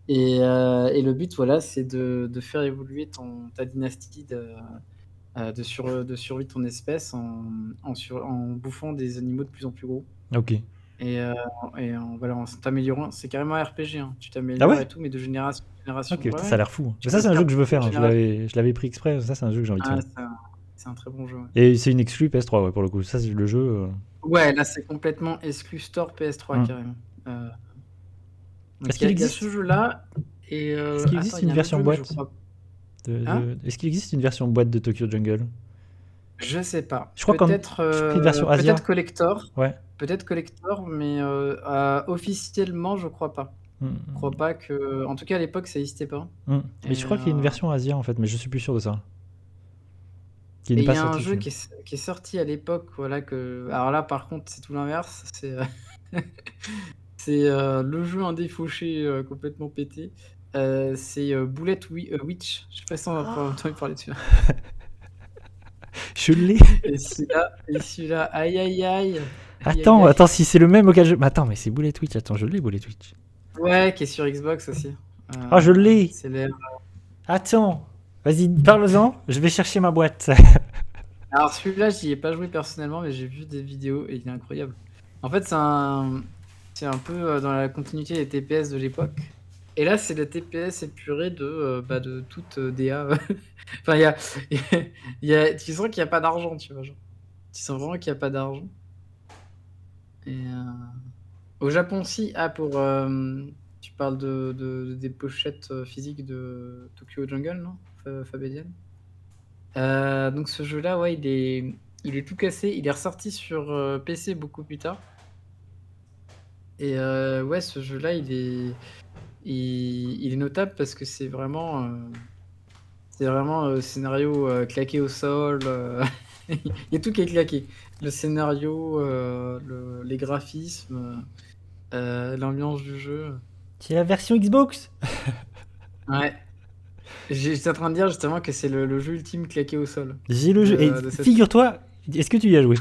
Speaker 2: Et le but, voilà, c'est de faire évoluer ta dynastie de survie de ton espèce en bouffant des animaux de plus en plus gros.
Speaker 1: Ok.
Speaker 2: Voilà, en t'améliorant. C'est carrément un RPG. Hein. Tu
Speaker 1: Ah
Speaker 2: t'améliores
Speaker 1: ouais?
Speaker 2: et tout, mais de génération en génération.
Speaker 1: Ok,
Speaker 2: Ouais,
Speaker 1: putain, ça
Speaker 2: ouais.
Speaker 1: a l'air fou.
Speaker 2: Tu
Speaker 1: Mais ça,
Speaker 2: peux
Speaker 1: c'est un
Speaker 2: faire
Speaker 1: jeu que je veux
Speaker 2: de
Speaker 1: faire. Hein.
Speaker 2: génération.
Speaker 1: Je l'avais pris exprès. Ça, c'est un jeu que j'ai envie de
Speaker 2: Ah,
Speaker 1: faire.
Speaker 2: c'est un très bon jeu. Ouais.
Speaker 1: Et c'est une exclue PS3, ouais, pour le coup. Ça, c'est le jeu.
Speaker 2: Ouais, là, c'est complètement exclu Store PS3, carrément. Donc,
Speaker 1: Est-ce qu'il
Speaker 2: il y a
Speaker 1: existe
Speaker 2: ce jeu-là. Et,
Speaker 1: Est-ce qu'il existe
Speaker 2: attends, il y
Speaker 1: une
Speaker 2: a un autre
Speaker 1: version
Speaker 2: jeu, mais je
Speaker 1: boîte
Speaker 2: crois.
Speaker 1: Est-ce qu'il existe une version boîte de Tokyo Jungle?
Speaker 2: Je sais pas.
Speaker 1: Je crois je crois qu'une version Asia.
Speaker 2: Peut-être collector.
Speaker 1: Ouais.
Speaker 2: Peut-être collector, mais officiellement, je crois pas. Je crois pas que. En tout cas, à l'époque, ça n'existait pas.
Speaker 1: Mais je
Speaker 2: Et
Speaker 1: crois qu'il y a une version Asia en fait, mais je suis plus sûr de ça. Qui
Speaker 2: et
Speaker 1: n'est
Speaker 2: il
Speaker 1: pas
Speaker 2: y a un
Speaker 1: sortie
Speaker 2: jeu
Speaker 1: dessus.
Speaker 2: qui est sorti à l'époque, voilà que. Alors là, par contre, c'est tout l'inverse. C'est le jeu indé fauché complètement pété. C'est Bullet Witch. Je sais pas si on a pas entendu parler dessus.
Speaker 1: Je l'ai.
Speaker 2: Et celui-là, aïe aïe aïe. Aïe aïe
Speaker 1: Attends,
Speaker 2: aïe.
Speaker 1: attends, si c'est le même auquel je. Mais attends, mais c'est Bullet Twitch. Attends, je l'ai, Bullet Twitch.
Speaker 2: Ouais, qui est sur Xbox aussi.
Speaker 1: Ah, je l'ai.
Speaker 2: C'est l'air.
Speaker 1: Attends. Vas-y, parle-en. Je vais chercher ma boîte.
Speaker 2: Alors celui-là, j'y ai pas joué personnellement, mais j'ai vu des vidéos et il est incroyable. En fait, c'est un peu dans la continuité des TPS de l'époque. Et là, c'est le TPS épuré de toute DA. Enfin, tu sens qu'il n'y a pas d'argent, tu vois. Genre. Tu sens vraiment qu'il n'y a pas d'argent. Et au Japon aussi, tu parles des pochettes physiques de Tokyo Jungle, non? Fabedian. Donc ce jeu-là, ouais, il est tout cassé. Il est ressorti sur PC beaucoup plus tard. Et ouais, ce jeu-là, il est notable parce que c'est vraiment scénario claqué au sol. Il y a tout qui est claqué. Le scénario, les graphismes, l'ambiance du jeu.
Speaker 1: C'est la version Xbox.
Speaker 2: Ouais. J'étais en train de dire justement que c'est le jeu ultime claqué au sol.
Speaker 1: J'ai le jeu. Et
Speaker 2: de cette-
Speaker 1: figure-toi, est-ce que tu y as joué?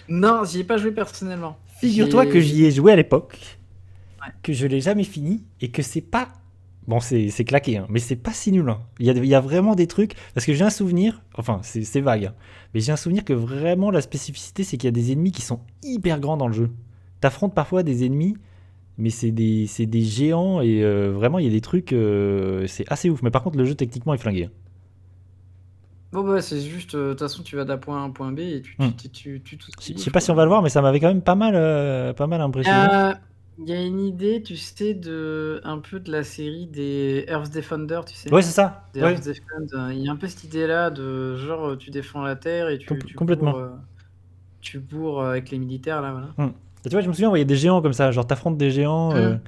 Speaker 2: Non, j'y ai pas joué personnellement.
Speaker 1: Figure-toi que j'y ai joué à l'époque,
Speaker 2: Ouais.
Speaker 1: que je l'ai jamais fini et que c'est pas. Bon, c'est claqué, hein, mais c'est pas si nul. Hein. Il y a vraiment des trucs. Parce que j'ai un souvenir, enfin, c'est vague, hein, mais j'ai un souvenir que vraiment la spécificité, c'est qu'il y a des ennemis qui sont hyper grands dans le jeu. T'affrontes parfois des ennemis, mais c'est des géants et vraiment, il y a des trucs. C'est assez ouf. Mais par contre, le jeu, techniquement, est flingué. Hein.
Speaker 2: Bon, bah, c'est juste, de toute façon, tu vas d'un point A à un point B et tu tues tout ce qui
Speaker 1: Je sais
Speaker 2: bouge,
Speaker 1: pas si on
Speaker 2: quoi.
Speaker 1: va le voir, mais ça m'avait quand même pas mal impressionné.
Speaker 2: Il y a une idée, tu sais, un peu de la série des Earth Defender, tu sais.
Speaker 1: Ouais, c'est ça.
Speaker 2: Des
Speaker 1: Ouais,
Speaker 2: Earth Defend. Il y a un peu cette idée-là de genre, tu défends la Terre et
Speaker 1: complètement.
Speaker 2: tu bourres avec les militaires, là, voilà.
Speaker 1: Et tu vois, je me souviens, il y a des géants comme ça, genre t'affrontes des géants.
Speaker 2: Hum.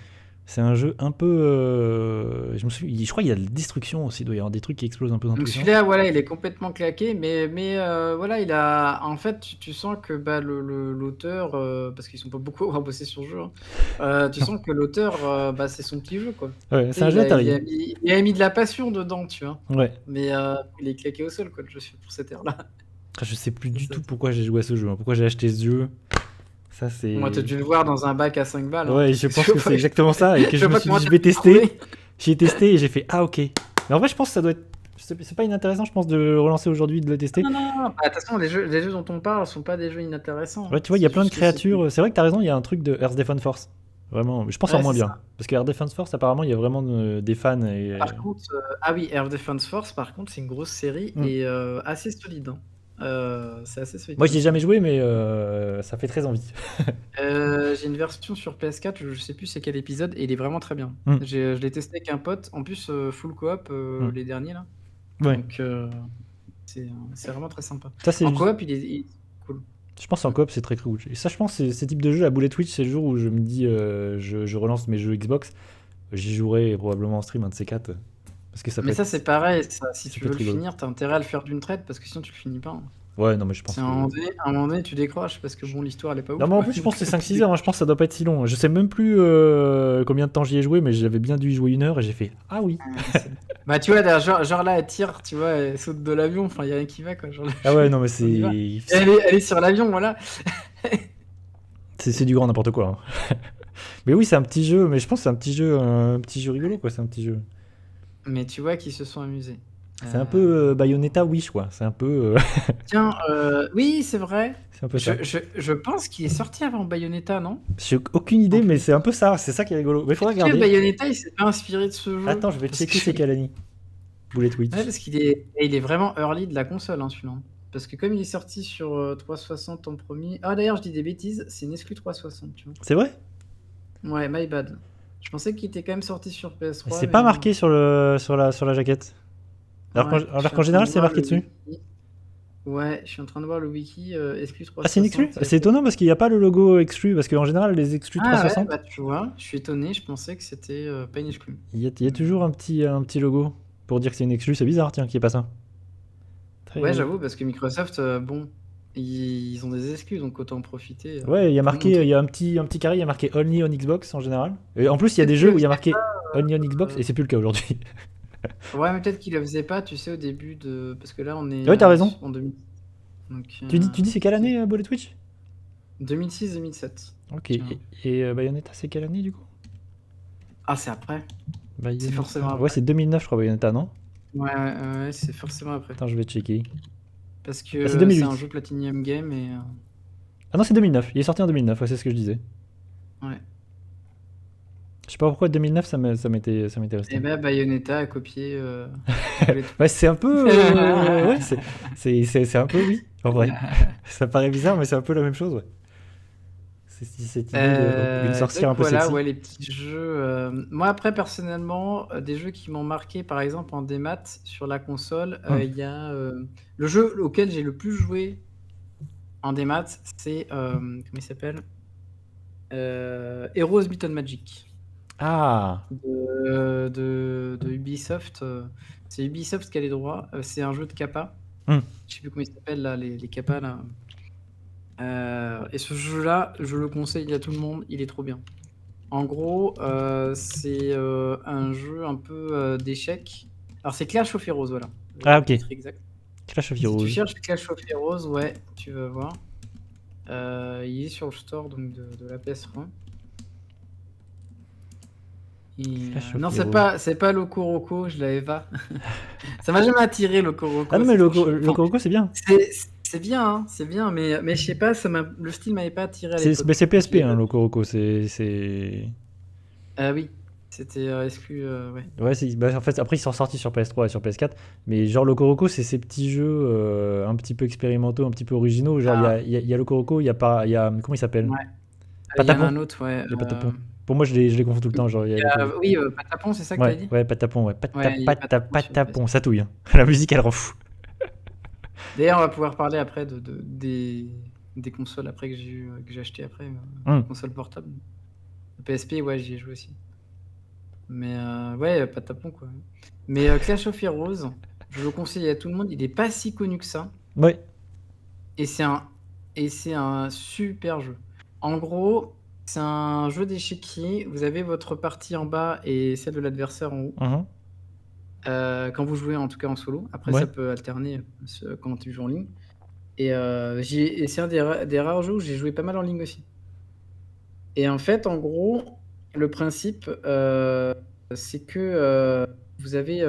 Speaker 1: C'est un jeu un peu. Je crois qu'il y a de la destruction aussi, il doit y avoir des trucs qui explosent un peu dans tous
Speaker 2: Donc
Speaker 1: les sens.
Speaker 2: celui-là, voilà, il est complètement claqué, mais voilà, en fait, tu sens que bah, l'auteur, parce qu'ils sont pas beaucoup à avoir bossé sur le jeu, hein, tu sens que l'auteur, bah, c'est son petit jeu, quoi.
Speaker 1: Ouais,
Speaker 2: Tu
Speaker 1: c'est
Speaker 2: sais,
Speaker 1: un jeu Atari.
Speaker 2: il a mis de la passion dedans, tu vois.
Speaker 1: Ouais.
Speaker 2: Mais il est claqué au sol, quoi, le jeu pour cette ère-là.
Speaker 1: Je sais plus
Speaker 2: C'est
Speaker 1: du
Speaker 2: ça.
Speaker 1: tout pourquoi j'ai joué à ce jeu, hein, pourquoi j'ai acheté ce jeu. Ça, c'est.
Speaker 2: Moi, t'as dû le voir dans un bac à 5 balles. Hein,
Speaker 1: Ouais,
Speaker 2: parce
Speaker 1: je
Speaker 2: que
Speaker 1: pense
Speaker 2: je
Speaker 1: que
Speaker 2: vois
Speaker 1: c'est
Speaker 2: pas-
Speaker 1: exactement ça, et que
Speaker 2: je
Speaker 1: je
Speaker 2: vois
Speaker 1: me
Speaker 2: pas
Speaker 1: suis
Speaker 2: comment
Speaker 1: dit, je
Speaker 2: t'as
Speaker 1: vais
Speaker 2: pu le
Speaker 1: tester.
Speaker 2: trouver.
Speaker 1: J'ai testé et j'ai fait, ah ok. Mais en vrai, je pense que ça doit être. C'est pas inintéressant, je pense, de le relancer aujourd'hui, de le tester.
Speaker 2: Non, non, non. Bah, de toute façon, les jeux dont on parle sont pas des jeux inintéressants.
Speaker 1: Ouais, tu vois, il y a
Speaker 2: C'est
Speaker 1: plein de
Speaker 2: juste que c'est-
Speaker 1: créatures. C'est vrai que t'as raison, il y a un truc de Earth Defense Force. Vraiment, je pense en
Speaker 2: Ouais,
Speaker 1: moins
Speaker 2: c'est
Speaker 1: bien.
Speaker 2: ça.
Speaker 1: Parce que Earth Defense Force, apparemment, il y a vraiment des fans. Et,
Speaker 2: Par contre, ah oui, Air Defense Force, par contre, c'est une grosse série et assez solide. Hein. C'est assez solide.
Speaker 1: Moi, j'y ai jamais joué, mais ça fait très envie.
Speaker 2: J'ai une version sur PS4, je sais plus c'est quel épisode, et il est vraiment très bien. Je l'ai testé avec un pote, en plus full coop, les derniers là.
Speaker 1: Ouais.
Speaker 2: Donc c'est vraiment très sympa.
Speaker 1: Ça, c'est
Speaker 2: En
Speaker 1: juste-
Speaker 2: coop, il est cool.
Speaker 1: Je pense en coop, c'est très cool. Et ça, je pense, c'est ce type de jeu, la Bullet Twitch, c'est le jour où je me dis, je relance mes jeux Xbox. J'y jouerai probablement en stream, un de ces quatre. Parce que ça peut
Speaker 2: Mais ça,
Speaker 1: être-
Speaker 2: c'est pareil, ça, si
Speaker 1: ça
Speaker 2: tu
Speaker 1: peut
Speaker 2: veux
Speaker 1: être
Speaker 2: le
Speaker 1: rigolo.
Speaker 2: finir, t'as intérêt à le faire d'une traite parce que sinon tu le finis pas. Hein.
Speaker 1: Ouais, non, mais je pense
Speaker 2: C'est
Speaker 1: que.
Speaker 2: à un moment donné, tu décroches parce que bon, l'histoire elle est pas ouf.
Speaker 1: Non, mais en
Speaker 2: quoi.
Speaker 1: plus, je pense que c'est
Speaker 2: Donc,
Speaker 1: 5-6 heures. Hein. Je pense que ça doit pas être si long. Je sais même plus combien de temps j'y ai joué, mais j'avais bien dû y jouer 1 heure et j'ai fait, ah oui.
Speaker 2: Bah, tu vois, genre là, elle tire, tu vois, elle saute de l'avion, enfin, il y a rien qui va quoi. Genre,
Speaker 1: Ah ouais, non, mais
Speaker 2: on y va.
Speaker 1: c'est.
Speaker 2: Elle est sur l'avion, voilà.
Speaker 1: C'est du grand n'importe quoi. Hein. Mais oui, c'est un petit jeu, mais je pense que c'est un petit jeu rigolo, quoi. C'est un petit jeu.
Speaker 2: Mais tu vois qu'ils se sont amusés.
Speaker 1: C'est un peu Bayonetta Wish, quoi. C'est un peu.
Speaker 2: Tiens, oui, c'est vrai.
Speaker 1: C'est un peu ça.
Speaker 2: Je pense qu'il est sorti avant Bayonetta, non?
Speaker 1: J'ai aucune idée, mais c'est un peu ça. C'est ça qui est rigolo. Mais il faudra
Speaker 2: Est-ce que
Speaker 1: regarder.
Speaker 2: Bayonetta, il s'est pas inspiré de ce jeu?
Speaker 1: Attends, je vais
Speaker 2: Parce
Speaker 1: checker
Speaker 2: que-
Speaker 1: c'est quelle année. Bullet Witch.
Speaker 2: Ouais, parce il est vraiment early de la console, hein, celui-là. Parce que comme il est sorti sur 360 en premier. Ah, d'ailleurs, je dis des bêtises, c'est une exclu 360, tu vois.
Speaker 1: C'est vrai?
Speaker 2: Ouais, my bad. Je pensais qu'il était quand même sorti sur PS3.
Speaker 1: C'est
Speaker 2: mais
Speaker 1: pas
Speaker 2: non.
Speaker 1: marqué sur la jaquette. Alors
Speaker 2: Ouais,
Speaker 1: qu'en général, c'est marqué dessus.
Speaker 2: Ouais, je suis en train de voir le wiki exclu
Speaker 1: Ah, c'est une exclu?
Speaker 2: 360.
Speaker 1: C'est étonnant parce qu'il n'y a pas le logo exclu, parce qu'en général, les exclus
Speaker 2: Ah ouais,
Speaker 1: 360,
Speaker 2: bah tu vois, je suis étonné, je pensais que c'était pas une exclu.
Speaker 1: il y a toujours un petit logo pour dire que c'est une exclu. C'est bizarre, tiens, qu'il n'y ait pas ça.
Speaker 2: Ouais,
Speaker 1: Très...
Speaker 2: j'avoue, parce que Microsoft, bon, ils ont des exclus, donc autant en profiter
Speaker 1: Ouais, il y a
Speaker 2: pour le
Speaker 1: marqué, il
Speaker 2: montrer.
Speaker 1: y a un petit carré, il y a marqué Only on Xbox en général. Et en plus, il y a
Speaker 2: Peut-être
Speaker 1: des
Speaker 2: qu'ils
Speaker 1: jeux
Speaker 2: le
Speaker 1: où il y a
Speaker 2: faisaient
Speaker 1: marqué Only on
Speaker 2: pas.
Speaker 1: Xbox et c'est plus le cas aujourd'hui.
Speaker 2: Ouais, mais peut-être qu'ils le faisaient pas, tu sais, au début de. Parce que là, on est
Speaker 1: Ouais, t'as raison.
Speaker 2: en 2000. Donc,
Speaker 1: Tu dis c'est quelle année, Bullet Twitch?
Speaker 2: 2006-2007.
Speaker 1: Ok,
Speaker 2: Tiens.
Speaker 1: et Bayonetta, c'est quelle année du coup?
Speaker 2: Ah, c'est après. C'est forcément
Speaker 1: Bayonetta. Ouais,
Speaker 2: après.
Speaker 1: c'est 2009, je crois, Bayonetta, non?
Speaker 2: Ouais, ouais, ouais, c'est forcément après.
Speaker 1: Attends, je vais checker.
Speaker 2: Parce
Speaker 1: Ah, c'est
Speaker 2: que c'est un
Speaker 1: 2008.
Speaker 2: jeu Platinum Game et.
Speaker 1: Ah non, c'est 2009. Il est sorti en 2009, ouais, c'est ce que je disais.
Speaker 2: Ouais.
Speaker 1: Je sais pas pourquoi 2009, ça m'était
Speaker 2: Et
Speaker 1: resté.
Speaker 2: ben Bayonetta a copié Bullet
Speaker 1: Ouais,
Speaker 2: Twitch.
Speaker 1: c'est un peu. Ouais, c'est un peu, oui, en vrai. Ça paraît bizarre, mais c'est un peu la même chose, ouais. C'est cette idée d'une sorcière
Speaker 2: Donc
Speaker 1: un peu
Speaker 2: voilà,
Speaker 1: sexy.
Speaker 2: ouais, les petits jeux. Moi, après, personnellement, des jeux qui m'ont marqué, par exemple, en démat sur la console,
Speaker 1: Hmm.
Speaker 2: il y a le jeu auquel j'ai le plus joué en démat, c'est. Comment il s'appelle Heroes Myth and Magic
Speaker 1: Ah!
Speaker 2: de Ubisoft. C'est Ubisoft qui a les droits. C'est un jeu de Kappa.
Speaker 1: Hmm.
Speaker 2: Je sais plus comment il s'appelle, là, les Kappa, là. Et ce jeu-là, je le conseille à tout le monde, il est trop bien. En gros, c'est un jeu un peu d'échecs. Alors, c'est Clash of Heroes, voilà,
Speaker 1: Ah,
Speaker 2: le
Speaker 1: ok.
Speaker 2: titre exact.
Speaker 1: Clash of
Speaker 2: Si tu
Speaker 1: Heroes.
Speaker 2: cherches Clash of Heroes, ouais, tu vas voir. Il est sur le store donc, de la PS1. Et,
Speaker 1: Clash of
Speaker 2: non,
Speaker 1: Heroes.
Speaker 2: c'est pas Loco Roco, je l'avais pas. Ça m'a jamais attiré Loco
Speaker 1: Ah
Speaker 2: Roco,
Speaker 1: non, mais
Speaker 2: c'est trop chiant.
Speaker 1: le
Speaker 2: Enfin,
Speaker 1: Coroco, c'est bien.
Speaker 2: c'est bien, hein, c'est bien, mais je sais pas, le style m'avait pas attiré à
Speaker 1: C'est
Speaker 2: l'époque.
Speaker 1: c'est
Speaker 2: Donc, je
Speaker 1: PSP,
Speaker 2: l'ai
Speaker 1: hein,
Speaker 2: pas.
Speaker 1: le Coroco. C'est.
Speaker 2: Ah oui, c'était exclu, ouais.
Speaker 1: Ouais, bah, en fait, après, ils sont sortis sur PS3 et sur PS4. Mais genre, le Coroco, c'est ces petits jeux un petit peu expérimentaux, un petit peu originaux. Genre,
Speaker 2: Ah,
Speaker 1: il y a le Coroco, il y a pas. Il y a, comment il s'appelle?
Speaker 2: ouais. Il y en a
Speaker 1: Patapon.
Speaker 2: un autre, ouais.
Speaker 1: Il y a Patapon. Pour moi, je les confonds tout le temps. Genre, il y a le Coroco.
Speaker 2: Oui, Patapon, c'est ça que t'as
Speaker 1: Ouais,
Speaker 2: dit?
Speaker 1: ouais, Patapon, ouais.
Speaker 2: Ouais, il y a Patapon sur
Speaker 1: Patapon,
Speaker 2: PS.
Speaker 1: ça touille, hein. La musique, elle rend fou.
Speaker 2: D'ailleurs, on va pouvoir parler après des consoles après que j'ai acheté après,
Speaker 1: Hmm.
Speaker 2: console portable. Le PSP, ouais, j'y ai joué aussi. Mais ouais, Patapon, quoi. Mais Clash of Heroes, je le conseille à tout le monde. Il est pas si connu que ça.
Speaker 1: Ouais.
Speaker 2: Et c'est un super jeu. En gros, c'est un jeu d'échiquier. Vous avez votre partie en bas et celle de l'adversaire en haut.
Speaker 1: Mhm.
Speaker 2: Quand vous jouez, en tout cas en solo. Après,
Speaker 1: Ouais.
Speaker 2: ça peut alterner quand tu joues en ligne. Et c'est un des rares jeux où j'ai joué pas mal en ligne aussi. Et en fait, en gros, le principe, c'est que vous avez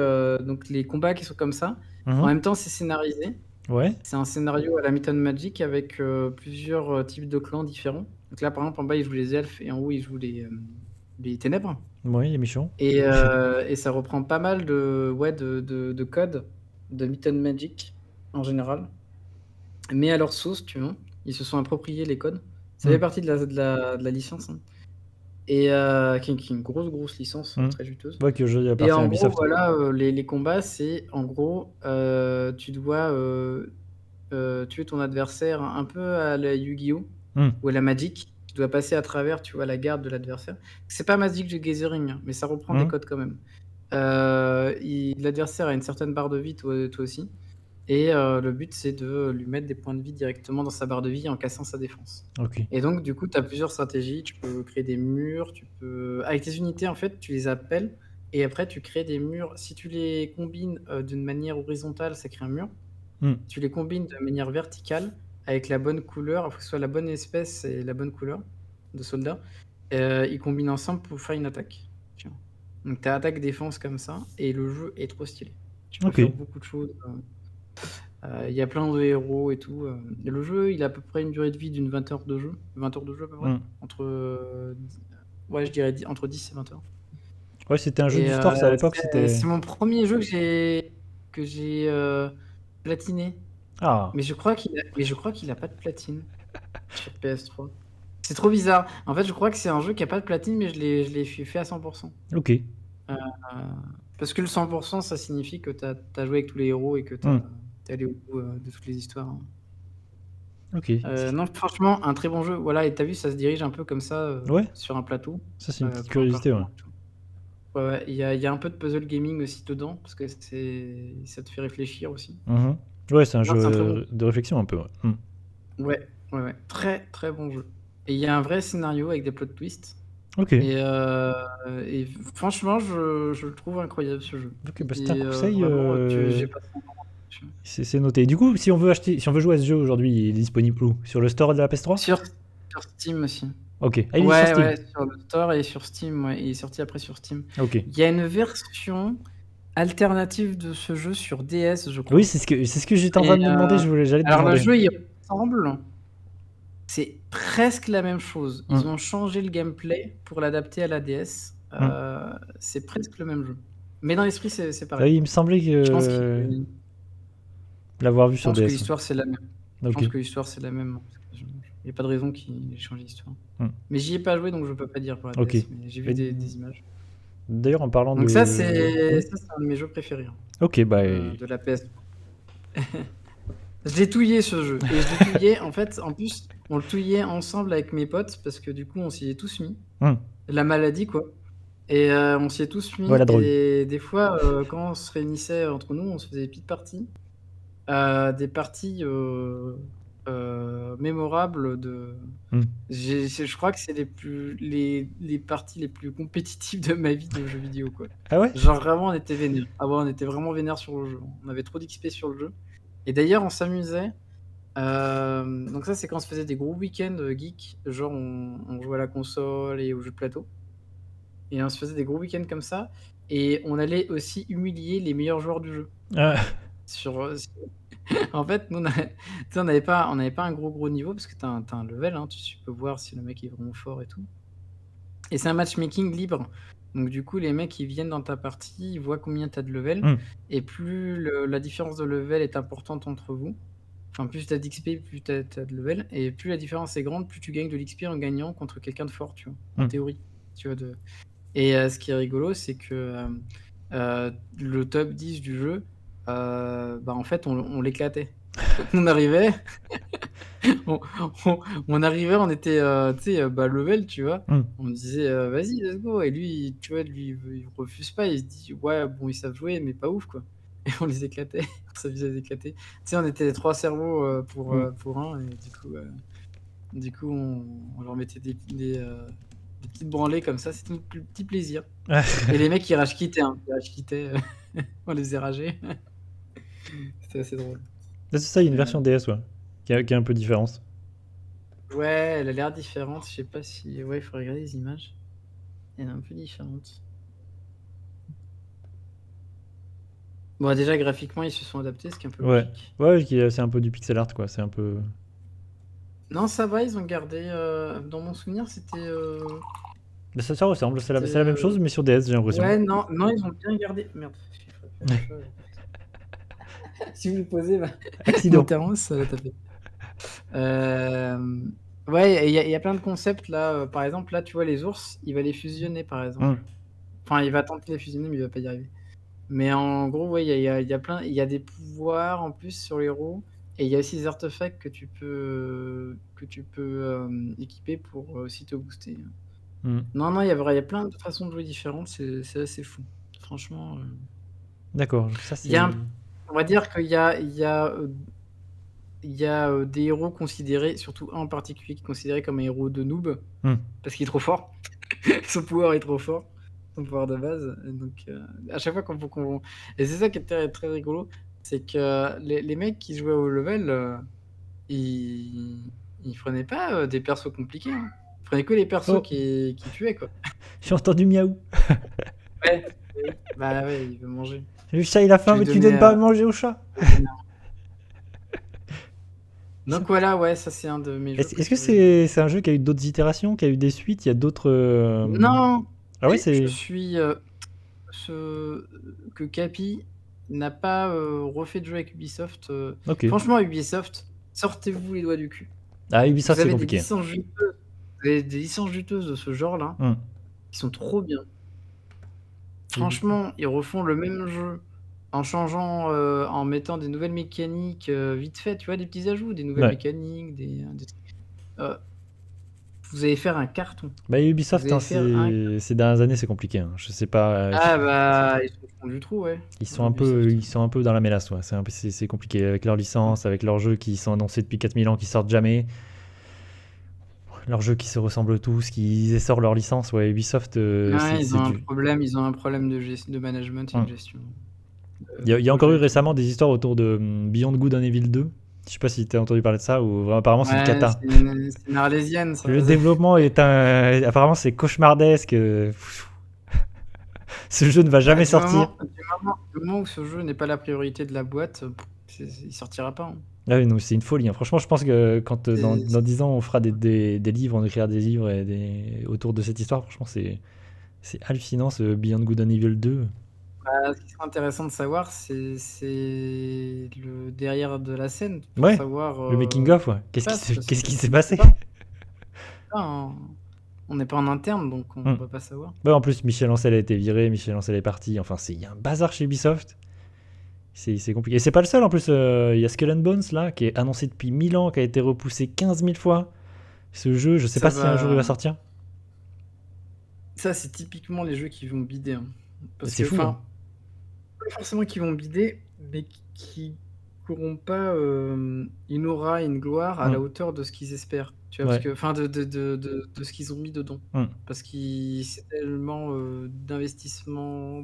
Speaker 2: donc les combats qui sont comme ça. En
Speaker 1: Mhm.
Speaker 2: même temps, c'est scénarisé.
Speaker 1: Ouais.
Speaker 2: C'est un scénario à la Myth and Magic avec plusieurs types de clans différents. Donc là, par exemple, en bas, ils jouent les elfes et en haut, ils jouent les ténèbres.
Speaker 1: Ouais, les méchants.
Speaker 2: Et ça reprend pas mal de codes de Myth and Magic en général. Mais à leur sauce, tu vois. Ils se sont appropriés les codes. Ça fait
Speaker 1: Hmm.
Speaker 2: partie de la licence. Hein. Et qui est une grosse licence,
Speaker 1: Hmm.
Speaker 2: très juteuse.
Speaker 1: Ouais, que le jeu
Speaker 2: Et
Speaker 1: appartient à
Speaker 2: en gros,
Speaker 1: Ubisoft.
Speaker 2: voilà, les combats, c'est en gros, tu dois tuer ton adversaire un peu à la Yu-Gi-Oh!
Speaker 1: Hmm.
Speaker 2: Ou à la Magic. Tu dois passer à travers, tu vois, la garde de l'adversaire. C'est pas Magic the Gathering, hein, mais ça reprend des
Speaker 1: Hmm.
Speaker 2: codes quand même. L'adversaire a une certaine barre de vie, toi aussi. Et le but, c'est de lui mettre des points de vie directement dans sa barre de vie en cassant sa défense.
Speaker 1: Ok.
Speaker 2: Et donc, du coup, tu as plusieurs stratégies. Tu peux créer des murs, avec tes unités, en fait, tu les appelles, et après, tu crées des murs. Si tu les combines d'une manière horizontale, ça crée un mur.
Speaker 1: Hmm.
Speaker 2: Tu les combines de manière verticale, avec la bonne couleur, il faut que ce soit la bonne espèce et la bonne couleur de soldat. Ils combinent ensemble pour faire une attaque. Tiens. Donc, tu as attaque-défense comme ça, et le jeu est trop stylé. Tu peux
Speaker 1: Ok.
Speaker 2: faire beaucoup de choses. Il y a plein de héros et tout. Et le jeu, il a à peu près une durée de vie d'une 20 heures de jeu. 20 heures de jeu à peu près.
Speaker 1: Hmm.
Speaker 2: Ouais, je dirais entre 10 et 20 heures.
Speaker 1: Ouais, c'était un jeu
Speaker 2: Et
Speaker 1: d'e-sport, à l'époque, c'était.
Speaker 2: c'est mon premier jeu que j'ai platiné.
Speaker 1: Ah.
Speaker 2: Mais je crois qu'il a pas de platine sur PS3. C'est trop bizarre. En fait, je crois que c'est un jeu qui a pas de platine, mais je l'ai fait à 100%.
Speaker 1: Ok.
Speaker 2: Parce que le 100%, ça signifie que t'as joué avec tous les héros et que
Speaker 1: Hmm.
Speaker 2: t'es allé au bout de toutes les histoires, hein.
Speaker 1: Ok.
Speaker 2: Non, franchement, un très bon jeu. Voilà, et t'as vu, ça se dirige un peu comme ça
Speaker 1: Ouais,
Speaker 2: sur un plateau
Speaker 1: ça c'est une petite
Speaker 2: pour un
Speaker 1: curiosité, ouais.
Speaker 2: parcours et tout. Ouais, ouais, il y a un peu de puzzle gaming aussi dedans, parce que ça te fait réfléchir aussi.
Speaker 1: Mhm. Ouais, c'est un
Speaker 2: Non, c'est un très bon
Speaker 1: jeu de réflexion un peu, ouais.
Speaker 2: Ouais, ouais, ouais. Très, très bon jeu. Et il y a un vrai scénario avec des plot twists.
Speaker 1: Ok.
Speaker 2: Et franchement, je le trouve incroyable ce jeu.
Speaker 1: Ok, bah c'est un
Speaker 2: Et
Speaker 1: conseil,
Speaker 2: vraiment, j'ai passé un moment dessus.
Speaker 1: c'est noté. Du coup, si on veut jouer à ce jeu aujourd'hui, il est disponible où? Sur le store de la PS3?
Speaker 2: Sur Steam aussi.
Speaker 1: Ok. Ah, il est sur
Speaker 2: Ouais,
Speaker 1: Steam.
Speaker 2: ouais, sur le store et sur Steam. Ouais, il est sorti après sur Steam.
Speaker 1: Ok.
Speaker 2: Il y a une version alternative de ce jeu sur DS, je crois.
Speaker 1: Oui, c'est ce que j'étais en train de me demander, j'allais te
Speaker 2: Alors le
Speaker 1: demander.
Speaker 2: jeu, il ressemble. C'est presque la même chose. Ils ont changé le gameplay pour l'adapter à la DS. C'est presque le même jeu. Mais dans l'esprit, c'est
Speaker 1: Ah
Speaker 2: pareil.
Speaker 1: oui, il me semblait
Speaker 2: Je pense
Speaker 1: l'avoir vu
Speaker 2: je
Speaker 1: sur
Speaker 2: pense que
Speaker 1: DS.
Speaker 2: l'histoire, c'est la même. Je
Speaker 1: Ok.
Speaker 2: pense que l'histoire, c'est la même. Il n'y a pas de raison qu'ils aient changé l'histoire.
Speaker 1: Hmm.
Speaker 2: Mais j'y ai pas joué, donc je peux pas dire pour la
Speaker 1: Ok.
Speaker 2: DS. Mais j'ai vu
Speaker 1: Et-
Speaker 2: des images.
Speaker 1: D'ailleurs, en parlant
Speaker 2: Donc
Speaker 1: de.
Speaker 2: ça, c'est
Speaker 1: Oui.
Speaker 2: un de mes jeux préférés
Speaker 1: Ok, bah.
Speaker 2: de la PS. Je l'ai touillé ce jeu. Et je l'ai touillé, en fait, en plus, on le touillait ensemble avec mes potes parce que du coup, on s'y est tous mis. La maladie, quoi. Et on s'y est tous mis.
Speaker 1: Ouais, la drogue.
Speaker 2: Et des fois, quand on se réunissait entre nous, on se faisait des petites parties. Des parties mémorables de. Je crois que c'est les parties les plus compétitives de ma vie de jeux vidéo, quoi.
Speaker 1: Ah ouais?
Speaker 2: Genre vraiment, on était vénère. Ah ouais, on était vraiment vénère sur le jeu. On avait trop d'XP sur le jeu. Et d'ailleurs, on s'amusait. Donc ça, c'est quand on se faisait des gros week-ends geeks. Genre, on jouait à la console et aux jeux de plateau. Et on se faisait des gros week-ends comme ça. Et on allait aussi humilier les meilleurs joueurs du jeu.
Speaker 1: Ah.
Speaker 2: En fait, nous, on n'avait pas un gros niveau parce que t'as un level, hein, tu peux voir si le mec est vraiment fort et tout. Et c'est un matchmaking libre. Donc du coup, les mecs, ils viennent dans ta partie, ils voient combien t'as de level. Et plus la différence de level est importante entre vous, enfin plus t'as d'XP, plus t'as de level. Et plus la différence est grande, plus tu gagnes de l'XP en gagnant contre quelqu'un de fort, tu vois, en théorie. Tu vois, Et ce qui est rigolo, c'est que le top 10 du jeu, en fait, on l'éclatait. On arrivait, on arrivait, on était, tu sais, bas level, tu vois. On disait, vas-y, let's go. Et lui, tu vois, il refuse pas. Il se dit, ouais, bon, ils savent jouer, mais pas ouf, quoi. Et on les éclatait. On s'amusait à les éclater. Tu sais, on était 3 cerveaux pour un. Et du coup, on leur mettait des petites branlées comme ça. C'était un petit plaisir. Et les mecs, ils rage quittaient. Hein. Ils rage quittaient. On les faisait rager. C'était assez drôle.
Speaker 1: C'est ça, il y a une version DS, ouais, qui a un peu de différence.
Speaker 2: Ouais, elle a l'air différente. Je sais pas si. Ouais, il faut regarder les images. Elle est un peu différente. Bon, déjà, graphiquement, ils se sont adaptés, ce qui est un peu logique.
Speaker 1: Ouais, c'est un peu du pixel art, quoi. C'est un peu.
Speaker 2: Non, ça va, ils ont gardé. Dans mon souvenir, c'était.
Speaker 1: Mais ça ressemble, c'est la même chose, mais sur DS, j'ai l'impression.
Speaker 2: Ouais, non, ils ont bien gardé. Merde, si vous le posez,
Speaker 1: accident.
Speaker 2: Mon thermos, ça va taper. Ouais, il y a plein de concepts là. Par exemple, là, tu vois, les ours, il va les fusionner, par exemple. Enfin, il va tenter de les fusionner, mais il va pas y arriver. Mais en gros, ouais, il y a des pouvoirs en plus sur les héros. Et il y a aussi des artefacts que tu peux équiper pour aussi te booster. Non, il y a plein de façons de jouer différentes. C'est assez fou. Franchement.
Speaker 1: D'accord, ça c'est.
Speaker 2: On va dire qu'il y a des héros considérés, surtout un en particulier qui est considéré comme un héros de noob, parce qu'il est trop fort. Son pouvoir est trop fort, son pouvoir de base. Et donc, à chaque fois qu'on. Et c'est ça qui est très, très rigolo, c'est que les mecs qui jouaient au level, ils prenaient pas des persos compliqués. Hein. Ils prenaient que les persos qui tuaient, quoi.
Speaker 1: J'ai entendu miaou.
Speaker 2: Ouais, bah ouais, il veut manger.
Speaker 1: Le chat il a faim, mais tu donnes pas à manger au chat.
Speaker 2: Donc voilà, ouais, ça c'est un de mes jeux.
Speaker 1: Est-ce que c'est un jeu qui a eu d'autres itérations, qui a eu des suites, il y a d'autres.
Speaker 2: Non.
Speaker 1: Ah ouais, c'est.
Speaker 2: Je suis que Capi n'a pas refait de jeu avec Ubisoft. Franchement, Ubisoft, sortez-vous les doigts du cul.
Speaker 1: Ah, Ubisoft, c'est
Speaker 2: Vous
Speaker 1: compliqué.
Speaker 2: avez des licences juteuses de ce genre-là qui sont trop bien. Franchement, ils refont le même jeu en changeant, en mettant des nouvelles mécaniques, vite fait, tu vois? Des petits ajouts, des nouvelles
Speaker 1: Ouais.
Speaker 2: mécaniques, des vous allez faire un carton.
Speaker 1: Bah,
Speaker 2: Vous
Speaker 1: Ubisoft,
Speaker 2: allez
Speaker 1: hein,
Speaker 2: faire un
Speaker 1: ces dernières années, c'est compliqué, hein. Je sais pas.
Speaker 2: ah bah, ils sont au fond du trou, ouais,
Speaker 1: Ils sont un peu,
Speaker 2: Ubisoft.
Speaker 1: ils sont un peu dans la mélasse, ouais. C'est compliqué avec leurs licences, avec leurs jeux qui sont annoncés depuis 4000 ans, qui sortent jamais. Leurs jeux qui se ressemblent tous, qui essorent leur licence. Ouais, Ubisoft,
Speaker 2: Ouais,
Speaker 1: c'est du.
Speaker 2: ils ont un problème de management et de
Speaker 1: Hum.
Speaker 2: gestion,
Speaker 1: Il
Speaker 2: de
Speaker 1: y a encore eu
Speaker 2: projet et tout.
Speaker 1: récemment des histoires autour de Beyond Good and Evil 2. Je sais pas si t'as entendu parler de ça, ou apparemment c'est une
Speaker 2: Ouais,
Speaker 1: cata.
Speaker 2: c'est une arlésienne ça.
Speaker 1: Le développement est apparemment c'est cauchemardesque. Ce jeu ne va
Speaker 2: Bah,
Speaker 1: jamais sortir.
Speaker 2: du moment où ce jeu n'est pas la priorité de la boîte, il sortira pas, hein.
Speaker 1: Ah oui, non, c'est une folie, hein. Franchement, je pense que quand dans 10 ans on fera des livres, on écrira des livres autour de cette histoire, franchement, c'est hallucinant ce Beyond Good and Evil 2.
Speaker 2: Ce qui serait intéressant de savoir, c'est le derrière de la scène pour
Speaker 1: Ouais,
Speaker 2: savoir,
Speaker 1: le making of, ouais.
Speaker 2: parce
Speaker 1: Qu'est-ce qui
Speaker 2: qu'on
Speaker 1: s'est
Speaker 2: sait
Speaker 1: passé?
Speaker 2: pas, hein. On n'est pas en interne, donc on
Speaker 1: Hmm.
Speaker 2: va pas savoir.
Speaker 1: Ouais, en plus, Michel Ancel a été viré, Michel Ancel est parti. Enfin, il y a un bazar chez Ubisoft. C'est compliqué. Et c'est pas le seul en plus. Il y a Skull and Bones là, qui est annoncé depuis 1000 ans, qui a été repoussé 15 000 fois. Ce jeu, je sais
Speaker 2: Ça
Speaker 1: pas si un jour il va
Speaker 2: va
Speaker 1: sortir.
Speaker 2: Ça, c'est typiquement les jeux qui vont bider, hein. Parce
Speaker 1: C'est
Speaker 2: que,
Speaker 1: fou, hein.
Speaker 2: enfin, pas forcément qui vont bider, mais qui n'auront pas une aura, une gloire à la
Speaker 1: Hmm.
Speaker 2: hauteur de ce qu'ils espèrent. Tu vois, parce
Speaker 1: Ouais.
Speaker 2: que, enfin, de ce qu'ils ont mis dedans.
Speaker 1: Hmm.
Speaker 2: Parce que c'est tellement d'investissement,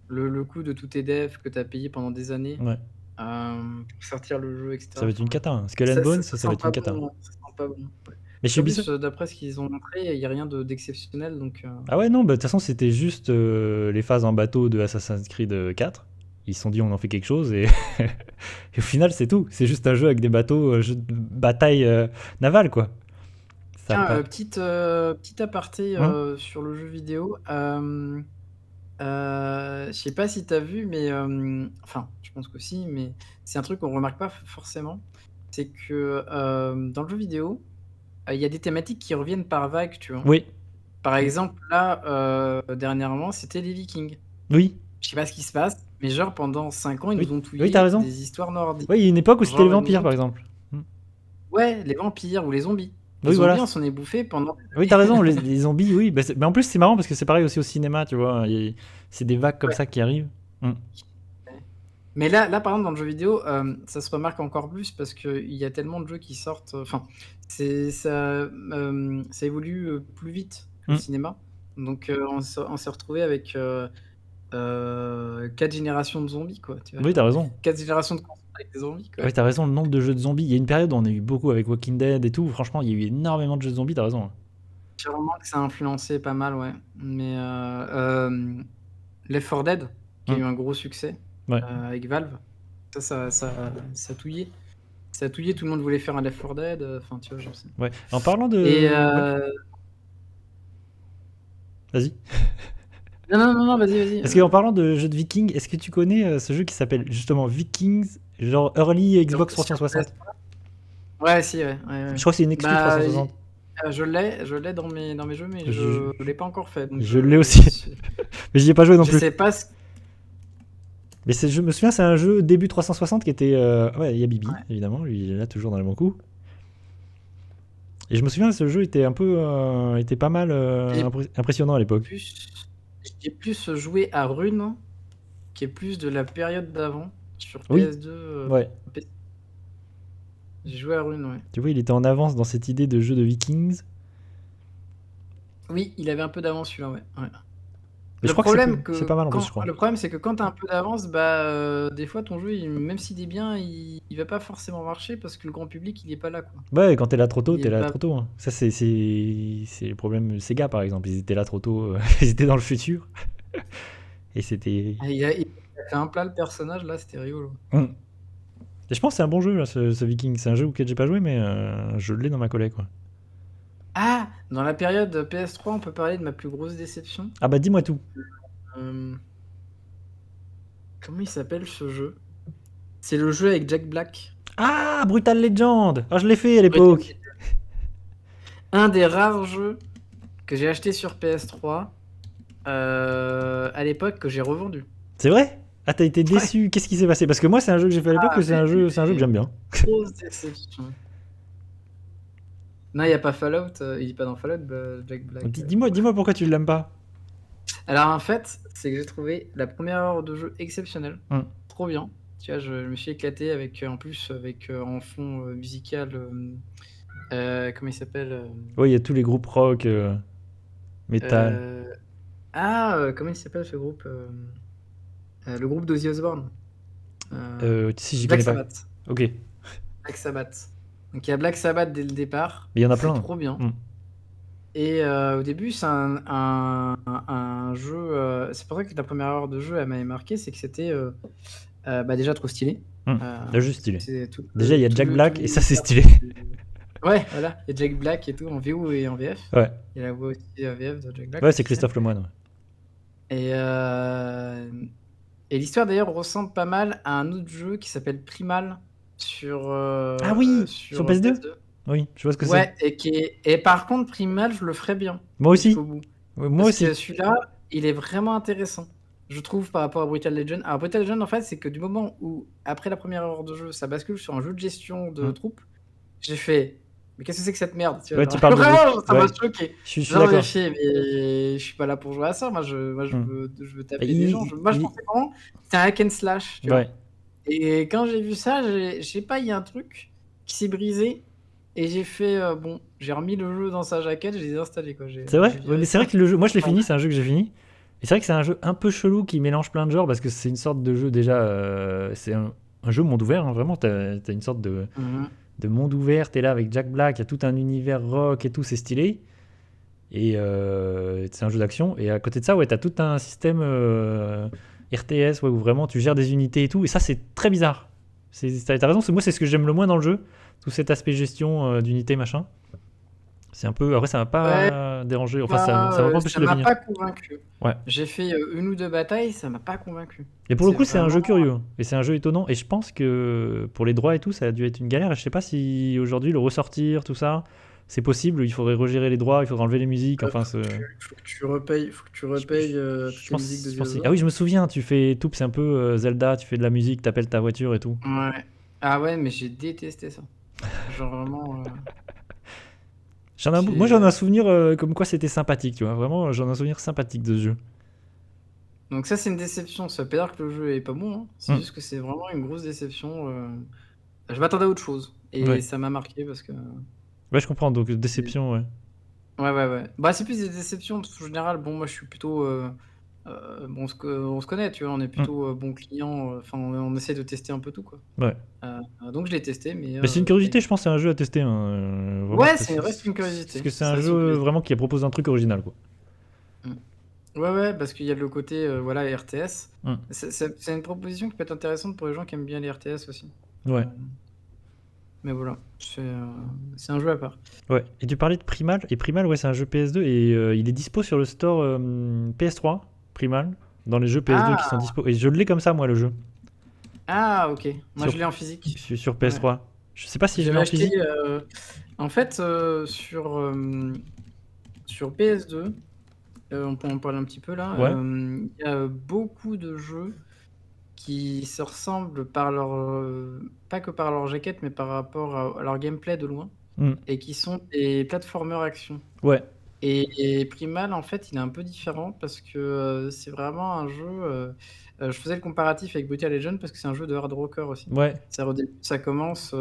Speaker 2: le coût de tous tes devs que tu as payé pendant des années
Speaker 1: Ouais.
Speaker 2: pour sortir le jeu,
Speaker 1: Ça
Speaker 2: etc.
Speaker 1: va être une
Speaker 2: Enfin,
Speaker 1: cata, hein. Skull and Bones,
Speaker 2: ça
Speaker 1: ça va
Speaker 2: sent
Speaker 1: être
Speaker 2: pas
Speaker 1: une cata.
Speaker 2: bon, ça sent pas bon. Ouais.
Speaker 1: Mais
Speaker 2: Puis
Speaker 1: chez
Speaker 2: en plus,
Speaker 1: Ubisoft.
Speaker 2: d'après ce qu'ils ont montré, il n'y a rien d'exceptionnel, donc
Speaker 1: Ah ouais, non, bah, de toute façon, c'était juste les phases en bateau de Assassin's Creed 4. Ils se sont dit, on en fait quelque chose, et, et au final, c'est tout. C'est juste un jeu avec des bateaux, un jeu de bataille navale, quoi. Ça a
Speaker 2: tiens,
Speaker 1: pas.
Speaker 2: petit aparté
Speaker 1: Hein.
Speaker 2: sur le jeu vidéo. Je sais pas si tu as vu, mais enfin, je pense que si, mais c'est un truc qu'on remarque pas forcément. C'est que dans le jeu vidéo, il y a des thématiques qui reviennent par vague, tu vois.
Speaker 1: Oui,
Speaker 2: Par exemple, là, dernièrement, c'était les Vikings.
Speaker 1: oui,
Speaker 2: Je sais pas ce qui se passe, mais genre pendant 5 ans, ils nous
Speaker 1: oui,
Speaker 2: ont
Speaker 1: oui, t'as
Speaker 2: touillé
Speaker 1: raison.
Speaker 2: des histoires nordiques.
Speaker 1: Oui, il y a une époque où c'était les
Speaker 2: Genre, ils nous
Speaker 1: vampires,
Speaker 2: ont
Speaker 1: par exemple. Hmm.
Speaker 2: ouais, les vampires ou les zombies. Les
Speaker 1: Oui, voilà.
Speaker 2: zombies, on s'en est bouffé pendant
Speaker 1: Oui, t'as raison, les zombies, oui. Bah, mais en plus, c'est marrant parce que c'est pareil aussi au cinéma, tu vois. C'est des vagues comme
Speaker 2: ouais.
Speaker 1: ça qui arrivent. Hmm.
Speaker 2: Mais là, par exemple, dans le jeu vidéo, ça se remarque encore plus parce qu'il y a tellement de jeux qui sortent. Enfin, ça évolue plus vite que le
Speaker 1: Hmm.
Speaker 2: cinéma. Donc, on s'est retrouvé avec 4 générations de zombies, quoi. Tu vois,
Speaker 1: Oui, t'as
Speaker 2: genre,
Speaker 1: raison.
Speaker 2: 4 générations de consoles avec des zombies, quoi.
Speaker 1: Oui, t'as raison, le nombre de jeux de zombies. Il y a une période où on a eu beaucoup avec Walking Dead et tout. Franchement, il y a eu énormément de jeux de zombies, t'as raison.
Speaker 2: J'ai remarqué que ça a influencé pas mal, ouais. Mais Left 4 Dead, qui a
Speaker 1: Hmm.
Speaker 2: eu un gros succès
Speaker 1: Ouais.
Speaker 2: avec Valve, ça touillait. Ça touillait, tout le monde voulait faire un Left 4 Dead. Enfin, tu vois, genre.
Speaker 1: Ouais. En parlant
Speaker 2: Et
Speaker 1: de. Ouais, vas-y.
Speaker 2: non, vas-y.
Speaker 1: Est-ce qu'en parlant de jeux de Vikings, est-ce que tu connais ce jeu qui s'appelle justement Vikings, genre Early Xbox
Speaker 2: Sur
Speaker 1: 360?
Speaker 2: PS3. Ouais, si, ouais.
Speaker 1: Je crois que c'est une exclu
Speaker 2: Bah,
Speaker 1: 360.
Speaker 2: je l'ai dans mes jeux, mais
Speaker 1: Je,
Speaker 2: je l'ai pas encore fait. Donc
Speaker 1: je l'ai aussi, mais j'y ai pas joué non
Speaker 2: je
Speaker 1: plus.
Speaker 2: sais pas.
Speaker 1: Mais je me souviens, c'est un jeu début 360 qui était. Ouais, il y a Bibi,
Speaker 2: Ouais.
Speaker 1: évidemment, lui il est là toujours dans les bons coups. Et je me souviens, ce jeu était un peu. Était pas mal
Speaker 2: J'ai
Speaker 1: impressionnant à l'époque.
Speaker 2: j'ai plus joué à Rune, qui est plus de la période d'avant, sur
Speaker 1: Oui,
Speaker 2: PS2.
Speaker 1: ouais.
Speaker 2: J'ai joué à Rune, ouais.
Speaker 1: Tu vois, il était en avance dans cette idée de jeu de Vikings.
Speaker 2: Oui, il avait un peu d'avance celui-là, ouais.
Speaker 1: Mais je crois que c'est pas mal en plus, je crois.
Speaker 2: Le problème, c'est que quand t'as un peu d'avance, bah, des fois, ton jeu, même s'il est bien, il va pas forcément marcher parce que le grand public, il est pas là, quoi.
Speaker 1: Ouais, quand t'es là trop tôt,
Speaker 2: Il
Speaker 1: t'es
Speaker 2: est
Speaker 1: là
Speaker 2: pas...
Speaker 1: trop tôt, hein. Ça, c'est le problème Sega, par exemple. Ils étaient là trop tôt. Ils étaient dans le futur. Et c'était.
Speaker 2: Il a fait un plat, le personnage, là, c'était rigolo.
Speaker 1: Et je pense que c'est un bon jeu, là, ce Viking. C'est un jeu auquel j'ai pas joué, mais je l'ai dans ma collègue, quoi.
Speaker 2: Ah, dans la période PS3, on peut parler de ma plus grosse déception.
Speaker 1: Ah bah, dis-moi tout.
Speaker 2: Comment il s'appelle ce jeu? C'est le jeu avec Jack Black.
Speaker 1: Ah, Brutal Legend. Ah, je l'ai fait à l'époque.
Speaker 2: Un des rares jeux que j'ai acheté sur PS3 à l'époque que j'ai revendu.
Speaker 1: C'est vrai? Ah, t'as été déçu. Qu'est-ce qui s'est passé? Parce que moi, c'est un jeu que j'ai fait à l'époque, et c'est un jeu que j'aime bien.
Speaker 2: Grosse déception. Non, il n'y a pas Fallout, il est pas dans Fallout, Jack Black.
Speaker 1: Dis-moi pourquoi tu l'aimes pas.
Speaker 2: Alors en fait, c'est que j'ai trouvé la première heure de jeu exceptionnelle.
Speaker 1: Hum.
Speaker 2: Trop bien. Tu vois, je me suis éclaté avec, en plus, avec en fond musical, comment il s'appelle
Speaker 1: Ouais, il y a tous les groupes rock, métal.
Speaker 2: comment il s'appelle ce groupe le groupe d'Ozzy Osbourne.
Speaker 1: Si, j'y
Speaker 2: Black
Speaker 1: connais pas.
Speaker 2: Sabbath.
Speaker 1: Ok. Mais
Speaker 2: Black Sabbath. Donc il y a Black Sabbath dès le départ.
Speaker 1: il y en a
Speaker 2: C'est
Speaker 1: plein.
Speaker 2: trop bien.
Speaker 1: Hum.
Speaker 2: Et au début, c'est un jeu. C'est pour ça que la première heure de jeu, elle m'avait marqué, c'est que c'était déjà trop stylé.
Speaker 1: Là, juste stylé.
Speaker 2: C'est tout-
Speaker 1: Déjà, il y a
Speaker 2: tout
Speaker 1: Jack
Speaker 2: le-
Speaker 1: Black
Speaker 2: tout
Speaker 1: et ça, c'est stylé.
Speaker 2: Ouais, voilà. Il y a Jack Black et tout, en VO et en VF.
Speaker 1: Ouais.
Speaker 2: Il y a la voix aussi VF de Jack Black.
Speaker 1: Ouais, c'est Christophe Lemoine. Ouais.
Speaker 2: Et l'histoire d'ailleurs ressemble pas mal à un autre jeu qui s'appelle Primal sur.
Speaker 1: Ah oui, sur PS2. Oui, je vois ce que c'est.
Speaker 2: Ouais, et par contre, Primal, je le ferais bien.
Speaker 1: Moi aussi.
Speaker 2: jusqu'au bout.
Speaker 1: Ouais, moi
Speaker 2: Parce
Speaker 1: aussi.
Speaker 2: que celui-là, il est vraiment intéressant, je trouve, par rapport à Brutal Legend. Alors, Brutal Legend, en fait, c'est que du moment où, après la première heure de jeu, ça bascule sur un jeu de gestion de troupes, j'ai fait. Mais qu'est-ce que c'est que cette merde? Tu vois,
Speaker 1: Ouais, tu parles de-
Speaker 2: vraiment, ça m'a
Speaker 1: ouais.
Speaker 2: choqué.
Speaker 1: Je suis
Speaker 2: Genre,
Speaker 1: d'accord.
Speaker 2: j'ai fait, mais je suis pas là pour jouer à ça. Moi, je veux taper
Speaker 1: Il-
Speaker 2: des gens. Moi, je
Speaker 1: il-
Speaker 2: pensais vraiment que c'était un hack and slash. Tu vois.
Speaker 1: Ouais.
Speaker 2: Et quand j'ai vu ça, je sais pas, il y a un truc qui s'est brisé. Et j'ai fait, bon, j'ai remis le jeu dans sa jaquette, je l'ai désinstallé, quoi.
Speaker 1: C'est vrai.
Speaker 2: j'ai
Speaker 1: Ouais,
Speaker 2: viré
Speaker 1: mais c'est
Speaker 2: ça.
Speaker 1: vrai que le jeu, moi je l'ai fini, c'est un jeu que j'ai fini. Et c'est vrai que c'est un jeu un peu chelou qui mélange plein de genres parce que c'est une sorte de jeu déjà. C'est un jeu monde ouvert, hein, vraiment. T'as une sorte de monde ouvert. T'es là avec Jack Black, il y a tout un univers rock et tout, c'est stylé. Et c'est un jeu d'action. Et à côté de ça, ouais, t'as tout un système RTS ouais, où vraiment tu gères des unités et tout. Et ça, c'est très bizarre. T'as raison, moi c'est ce que j'aime le moins dans le jeu. Tout cet aspect gestion d'unités, machin. C'est un peu. Après, ça m'a pas dérangé. Enfin, ça m'a pas empêché
Speaker 2: ça
Speaker 1: de le
Speaker 2: m'a
Speaker 1: finir.
Speaker 2: pas convaincu.
Speaker 1: Ouais.
Speaker 2: J'ai fait une ou deux batailles, ça m'a pas convaincu.
Speaker 1: Et pour le
Speaker 2: C'est
Speaker 1: coup, c'est un jeu
Speaker 2: vraiment-
Speaker 1: curieux. Et c'est un jeu étonnant. Et je pense que pour les droits et tout, ça a dû être une galère. Et je sais pas si aujourd'hui le ressortir, tout ça, c'est possible. Il faudrait regérer les droits, il faudrait enlever les musiques. Enfin,
Speaker 2: faut que tu repayes, toutes les musiques de
Speaker 1: pense.
Speaker 2: Zelda.
Speaker 1: Ah oui, je me souviens, tu fais tout, c'est un peu Zelda, tu fais de la musique, t'appelles ta voiture et tout.
Speaker 2: Ouais. Ah ouais, mais j'ai détesté ça. Genre vraiment.
Speaker 1: Moi, j'en ai un souvenir comme quoi c'était sympathique, tu vois. Vraiment, j'en ai un souvenir sympathique de ce jeu.
Speaker 2: Donc ça, c'est une déception. Ça veut pas dire que le jeu est pas bon, hein. C'est
Speaker 1: Mm.
Speaker 2: juste que c'est vraiment une grosse déception. Je m'attendais à autre chose. Et
Speaker 1: Ouais.
Speaker 2: ça m'a marqué parce que.
Speaker 1: Ouais, je comprends. Donc, déception, ouais.
Speaker 2: Ouais. Bah, c'est plus des déceptions. En général, bon, moi, je suis plutôt. Bon, on se connaît, tu vois, on est plutôt bon client. Enfin, on essaie de tester un peu tout, quoi.
Speaker 1: Ouais.
Speaker 2: Donc, je l'ai testé, mais.
Speaker 1: Mais c'est une curiosité, je pense, c'est un jeu à tester. Vraiment,
Speaker 2: Ouais,
Speaker 1: parce que
Speaker 2: reste une curiosité.
Speaker 1: Parce que c'est
Speaker 2: Ça
Speaker 1: un
Speaker 2: reste
Speaker 1: jeu
Speaker 2: une curiosité.
Speaker 1: vraiment qui propose un truc original, quoi.
Speaker 2: Ouais, parce qu'il y a le côté voilà, RTS.
Speaker 1: Mm.
Speaker 2: C'est une proposition qui peut être intéressante pour les gens qui aiment bien les RTS aussi.
Speaker 1: Ouais.
Speaker 2: Mais voilà, c'est un jeu à part.
Speaker 1: Ouais. Et tu parlais de Primal. Et Primal, ouais, c'est un jeu PS2 et il est dispo sur le store PS3. Primal. Dans les jeux PS2 qui sont dispo. Et je l'ai comme ça, moi, le jeu.
Speaker 2: Ah, ok. Moi,
Speaker 1: Sur-
Speaker 2: je l'ai en physique.
Speaker 1: Sur PS3. Je sais pas si je l'ai
Speaker 2: J'avais
Speaker 1: en
Speaker 2: acheté,
Speaker 1: physique.
Speaker 2: en fait, sur PS2, on peut en parler un petit peu là.
Speaker 1: Ouais.
Speaker 2: Il y a beaucoup de jeux qui se ressemblent par leur, pas que par leur jaquette, mais par rapport à leur gameplay de loin,
Speaker 1: Mm.
Speaker 2: et qui sont des platformers action.
Speaker 1: Ouais.
Speaker 2: Et Primal, en fait, il est un peu différent parce que c'est vraiment un jeu. Je faisais le comparatif avec Brutal Legend parce que c'est un jeu de hard rocker aussi.
Speaker 1: Ouais.
Speaker 2: Au début, ça commence.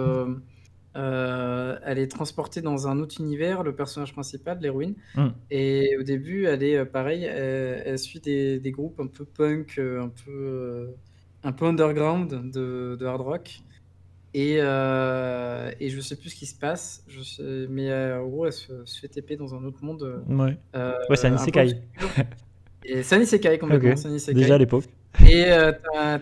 Speaker 2: Elle est transportée dans un autre univers, le personnage principal, l'héroïne.
Speaker 1: Mm.
Speaker 2: Et au début, elle est pareil, elle suit des groupes un peu punk, un peu underground de hard rock. Et je sais plus ce qui se passe, mais en gros, elle se fait TP dans un autre monde.
Speaker 1: Ouais. Ouais, c'est un
Speaker 2: un peu
Speaker 1: isekai.
Speaker 2: obscur. Et c'est un isekai complètement,
Speaker 1: Ok.
Speaker 2: c'est un isekai.
Speaker 1: Déjà à l'époque.
Speaker 2: Et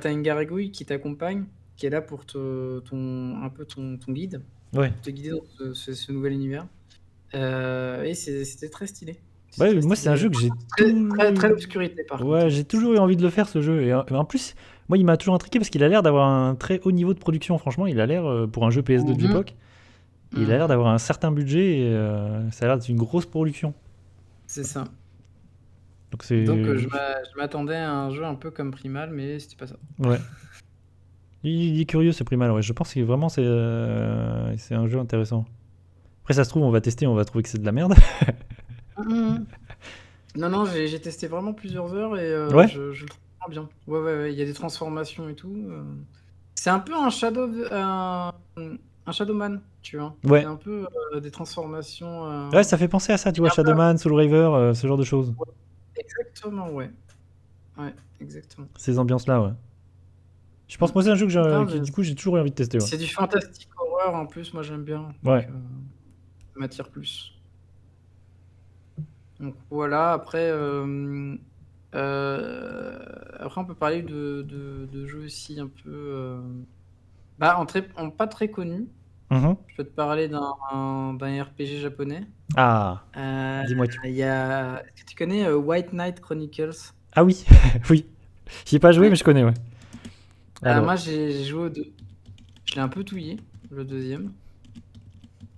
Speaker 2: t'as une gargouille qui t'accompagne, qui est là pour un peu ton guide,
Speaker 1: Ouais.
Speaker 2: te guider dans ce nouvel univers. Et c'était très stylé.
Speaker 1: Ouais, moi, c'est un jeu que j'ai
Speaker 2: Très l'obscurité, par contre.
Speaker 1: Ouais, j'ai toujours eu envie de le faire, ce jeu. Et en plus, moi, il m'a toujours intrigué parce qu'il a l'air d'avoir un très haut niveau de production. Franchement, il a l'air, pour un jeu PS2 de l'époque, il a l'air d'avoir un certain budget et ça a l'air d'être une grosse production.
Speaker 2: C'est ça.
Speaker 1: Donc c'est...
Speaker 2: Donc je m'attendais à un jeu un peu comme Primal, mais c'était pas ça.
Speaker 1: Ouais. Il est curieux ce Primal, ouais. Je pense que vraiment c'est un jeu intéressant. Après ça se trouve on va tester, on va trouver que c'est de la merde.
Speaker 2: Mhm. Non, j'ai testé vraiment plusieurs heures et
Speaker 1: Ouais.
Speaker 2: je le trouve vraiment bien. Ouais, il y a des transformations et tout. C'est un peu un un Shadowman, tu vois. Il y
Speaker 1: Ouais.
Speaker 2: a un peu des transformations.
Speaker 1: Ouais, ça fait penser à ça, tu
Speaker 2: Il y
Speaker 1: vois,
Speaker 2: a un peu...
Speaker 1: Shadowman, Soul River, ce genre de choses.
Speaker 2: Ouais, exactement, ouais. Ouais, exactement.
Speaker 1: Ces ambiances-là, ouais. Je pense moi c'est un jeu
Speaker 2: Non,
Speaker 1: qui
Speaker 2: mais
Speaker 1: du coup j'ai toujours eu envie de tester, ouais.
Speaker 2: c'est du fantastique horreur en plus, moi j'aime bien.
Speaker 1: Ouais.
Speaker 2: Donc, ça m'attire plus. Donc voilà, après on peut parler de jeux aussi un peu... Bah, pas très connus.
Speaker 1: Mhm.
Speaker 2: Je peux te parler d'un RPG japonais.
Speaker 1: Ah,
Speaker 2: Euh,
Speaker 1: dis-moi tout.
Speaker 2: Est-ce que tu connais White Knight Chronicles?
Speaker 1: Ah oui, oui. J'y ai pas joué, mais
Speaker 2: Ouais.
Speaker 1: je connais, ouais. Alors,
Speaker 2: Moi j'ai joué au 2. Je l'ai un peu touillé, le deuxième.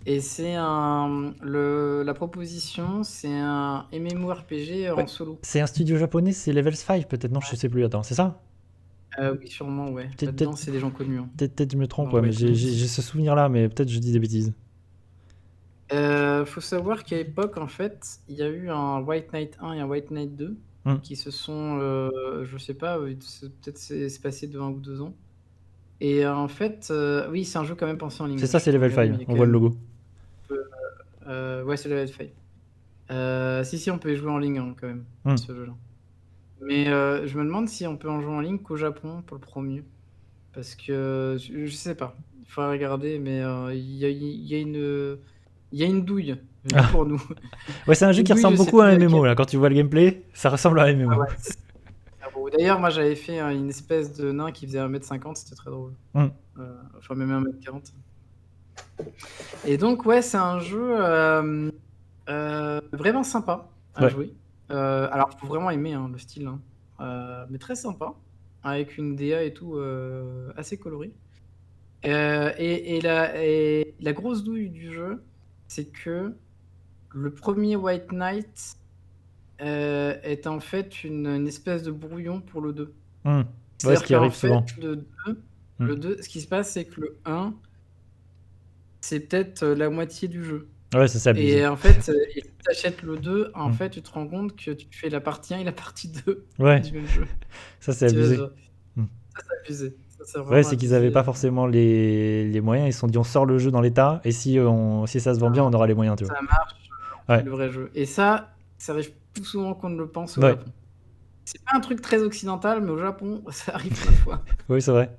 Speaker 2: Et la proposition, c'est un MMORPG
Speaker 1: ouais.
Speaker 2: en solo.
Speaker 1: C'est un studio japonais, c'est Levels 5 peut-être, non, je sais plus, attends, c'est ça?
Speaker 2: Oui, sûrement, ouais.
Speaker 1: Peut-être,
Speaker 2: Là-dedans,
Speaker 1: peut-être,
Speaker 2: c'est des gens connus, hein,
Speaker 1: peut-être je me trompe,
Speaker 2: dans
Speaker 1: ouais, mais
Speaker 2: White Knight.
Speaker 1: j'ai ce souvenir-là, mais peut-être je dis des bêtises.
Speaker 2: Faut savoir qu'à l'époque, en fait, il y a eu un White Knight 1 et un White Knight 2
Speaker 1: Hmm.
Speaker 2: qui se sont, je sais pas, peut-être c'est passé de 1 ou 2 ans. Et en fait, oui, c'est un jeu quand même pensé en ligne.
Speaker 1: C'est
Speaker 2: Ouais,
Speaker 1: ça,
Speaker 2: je
Speaker 1: c'est
Speaker 2: suis
Speaker 1: Level
Speaker 2: regardé,
Speaker 1: 5,
Speaker 2: mais il y a
Speaker 1: on
Speaker 2: quand
Speaker 1: voit le
Speaker 2: même...
Speaker 1: logo.
Speaker 2: Ouais, c'est Level 5. Si, on peut y jouer en ligne hein, quand même,
Speaker 1: Hmm.
Speaker 2: ce jeu-là. Mais je me demande si on peut en jouer en ligne qu'au Japon pour le premier. Parce que je sais pas. Il faudra regarder, mais il y a une douille
Speaker 1: Ah.
Speaker 2: pour nous.
Speaker 1: Ouais, c'est un jeu
Speaker 2: Une
Speaker 1: qui
Speaker 2: douille, je
Speaker 1: ressemble
Speaker 2: sais
Speaker 1: beaucoup à
Speaker 2: plus
Speaker 1: un
Speaker 2: laquelle.
Speaker 1: MMO, là, quand tu vois le gameplay, ça ressemble à un
Speaker 2: Ah
Speaker 1: MMO.
Speaker 2: ouais, c'est drôle. D'ailleurs, moi j'avais fait une espèce de nain qui faisait 1m50, c'était très drôle.
Speaker 1: Hmm.
Speaker 2: Enfin, même 1m40. Et donc, ouais, c'est un jeu vraiment sympa à
Speaker 1: Ouais.
Speaker 2: jouer. Alors, faut vraiment aimer hein, le style, hein. Mais très sympa, avec une DA et tout assez colorée. Et la grosse douille du jeu, c'est que le premier White Knight est en fait une espèce de brouillon pour le 2.
Speaker 1: Hmm. Ouais, ce
Speaker 2: C'est-à-dire
Speaker 1: qui
Speaker 2: qu'en
Speaker 1: arrive
Speaker 2: fait,
Speaker 1: souvent. Hmm.
Speaker 2: le 2, ce qui se passe, c'est que le 1, c'est peut-être la moitié du jeu.
Speaker 1: Ouais, ça c'est abusé.
Speaker 2: Et en fait, si tu achètes le 2, en
Speaker 1: Hmm.
Speaker 2: fait, tu te rends compte que tu fais la partie 1 et la partie 2
Speaker 1: Ouais,
Speaker 2: du même jeu.
Speaker 1: ça c'est
Speaker 2: Tu vois,
Speaker 1: abusé.
Speaker 2: genre,
Speaker 1: Hmm.
Speaker 2: ça, c'est abusé. Ça, c'est
Speaker 1: Ouais,
Speaker 2: vraiment
Speaker 1: c'est qu'ils avaient
Speaker 2: abusé.
Speaker 1: pas forcément les moyens, ils se sont dit on sort le jeu dans l'état, et si ça se vend bien, on aura les moyens, tu vois.
Speaker 2: Ça marche, on fait
Speaker 1: Ouais,
Speaker 2: le vrai jeu. Et ça arrive plus souvent qu'on ne le pense au
Speaker 1: ouais,
Speaker 2: Japon. C'est pas un truc très occidental, mais au Japon, ça arrive plein de fois.
Speaker 1: oui, c'est vrai.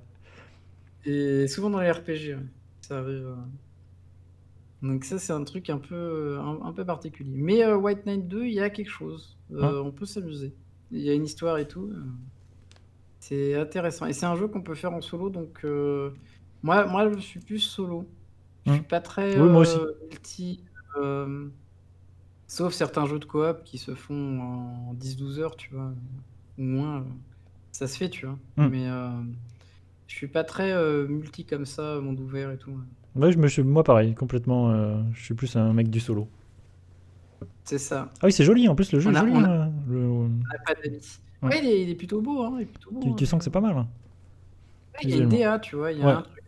Speaker 2: Et souvent dans les RPG, ouais, ça arrive. Donc ça, c'est un truc un peu particulier. Mais White Knight 2, il y a quelque chose.
Speaker 1: Hein.
Speaker 2: On peut s'amuser. Il y a une histoire et tout. C'est intéressant. Et c'est un jeu qu'on peut faire en solo. Donc moi, je suis plus solo. Je
Speaker 1: Hmm.
Speaker 2: suis pas très
Speaker 1: Oui, moi aussi.
Speaker 2: multi. euh, Sauf certains jeux de coop qui se font en 10-12 heures, tu vois. Ou moins. Ça se fait, tu vois.
Speaker 1: Hmm.
Speaker 2: Mais je suis pas très multi comme ça, monde ouvert et tout.
Speaker 1: Ouais, moi pareil, complètement. Je suis plus un mec du solo.
Speaker 2: C'est ça.
Speaker 1: Ah oui, c'est joli, en plus le jeu est joli.
Speaker 2: On
Speaker 1: Hein,
Speaker 2: a pas d'amis.
Speaker 1: ouais.
Speaker 2: Ouais, il est plutôt beau, hein. Il est plutôt beau,
Speaker 1: Tu sens que c'est pas mal, hein,
Speaker 2: Ouais, il y a une
Speaker 1: visuellement.
Speaker 2: DA, tu vois. Il y a
Speaker 1: Ouais.
Speaker 2: un truc.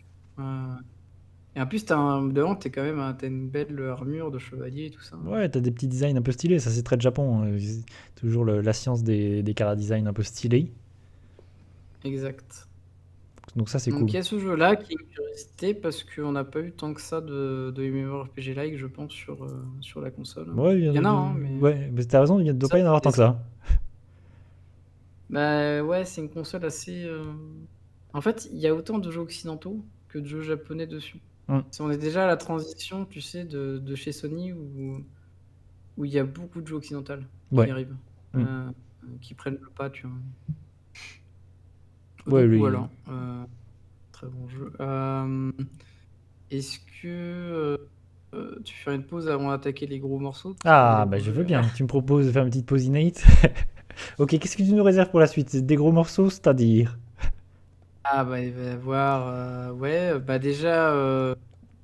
Speaker 2: Et en plus, devant, t'as une belle armure de chevalier et tout ça.
Speaker 1: Ouais, t'as des petits designs un peu stylés, ça c'est très de Japon. Toujours la science des chara-design un peu stylés.
Speaker 2: Exact.
Speaker 1: Donc ça c'est
Speaker 2: Donc
Speaker 1: cool.
Speaker 2: il y a ce jeu-là qui est une curiosité parce qu'on n'a pas eu tant que ça de MMORPG-like, je pense, sur la console.
Speaker 1: Ouais,
Speaker 2: Il y en a, hein, mais
Speaker 1: ouais, mais t'as raison, il ne doit
Speaker 2: ça,
Speaker 1: pas y en avoir tant que ça.
Speaker 2: bah ouais, c'est une console assez. En fait, il y a autant de jeux occidentaux que de jeux japonais dessus.
Speaker 1: Hmm.
Speaker 2: Si on est déjà à la transition, tu sais, de chez Sony où il y a beaucoup de jeux occidentaux qui
Speaker 1: Ouais.
Speaker 2: arrivent,
Speaker 1: Hmm.
Speaker 2: qui prennent le pas, tu vois.
Speaker 1: Ouais,
Speaker 2: Donc
Speaker 1: lui.
Speaker 2: voilà, très bon jeu. Est-ce que tu fais une pause avant d'attaquer les gros morceaux? Parce qu'il y a
Speaker 1: Ah,
Speaker 2: des
Speaker 1: bah
Speaker 2: gros
Speaker 1: je
Speaker 2: jeux
Speaker 1: veux
Speaker 2: là.
Speaker 1: bien. Tu me proposes de faire une petite pause innate. Ok, qu'est-ce que tu nous réserves pour la suite? Des gros morceaux, c'est-à-dire?
Speaker 2: Ah bah il va y avoir, ouais, bah déjà,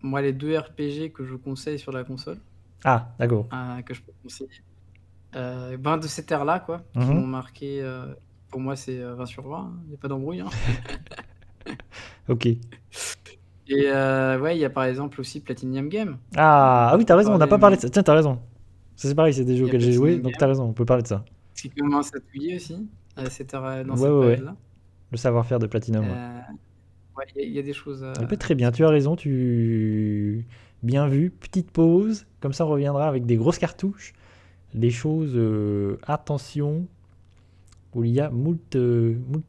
Speaker 2: moi les 2 RPG que je conseille sur la console,
Speaker 1: Ah, d'accord.
Speaker 2: que je peux conseiller. Ben, de cette ère-là, quoi, qui
Speaker 1: Mhm.
Speaker 2: m'ont marqué. Pour moi, c'est 20 sur 20, il n'y a pas d'embrouille. Hein.
Speaker 1: Ok.
Speaker 2: Et ouais, il y a par exemple aussi Platinum Game.
Speaker 1: Ah oui,
Speaker 2: On
Speaker 1: t'as
Speaker 2: peut
Speaker 1: raison, on n'a
Speaker 2: parler,
Speaker 1: pas parlé de ça. Tiens, t'as raison. Ça, c'est pareil, c'est des jeux
Speaker 2: il y a
Speaker 1: auxquels j'ai joué,
Speaker 2: Platinum
Speaker 1: donc t'as
Speaker 2: Game,
Speaker 1: raison, on peut parler de ça.
Speaker 2: qui commence à touiller aussi, dans
Speaker 1: Ouais,
Speaker 2: cette
Speaker 1: ouais, ouais.
Speaker 2: période-là.
Speaker 1: Le savoir-faire de Platinum, ouais.
Speaker 2: Euh, ouais, il y a des choses
Speaker 1: Eh ben, très
Speaker 2: qui
Speaker 1: bien,
Speaker 2: sont
Speaker 1: tu as
Speaker 2: intéressantes.
Speaker 1: raison, tu... Bien vu, petite pause, comme ça on reviendra avec des grosses cartouches. Les choses, attention, où il y a moult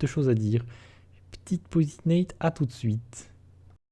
Speaker 1: choses à dire. Petite pause Nate, à tout de suite.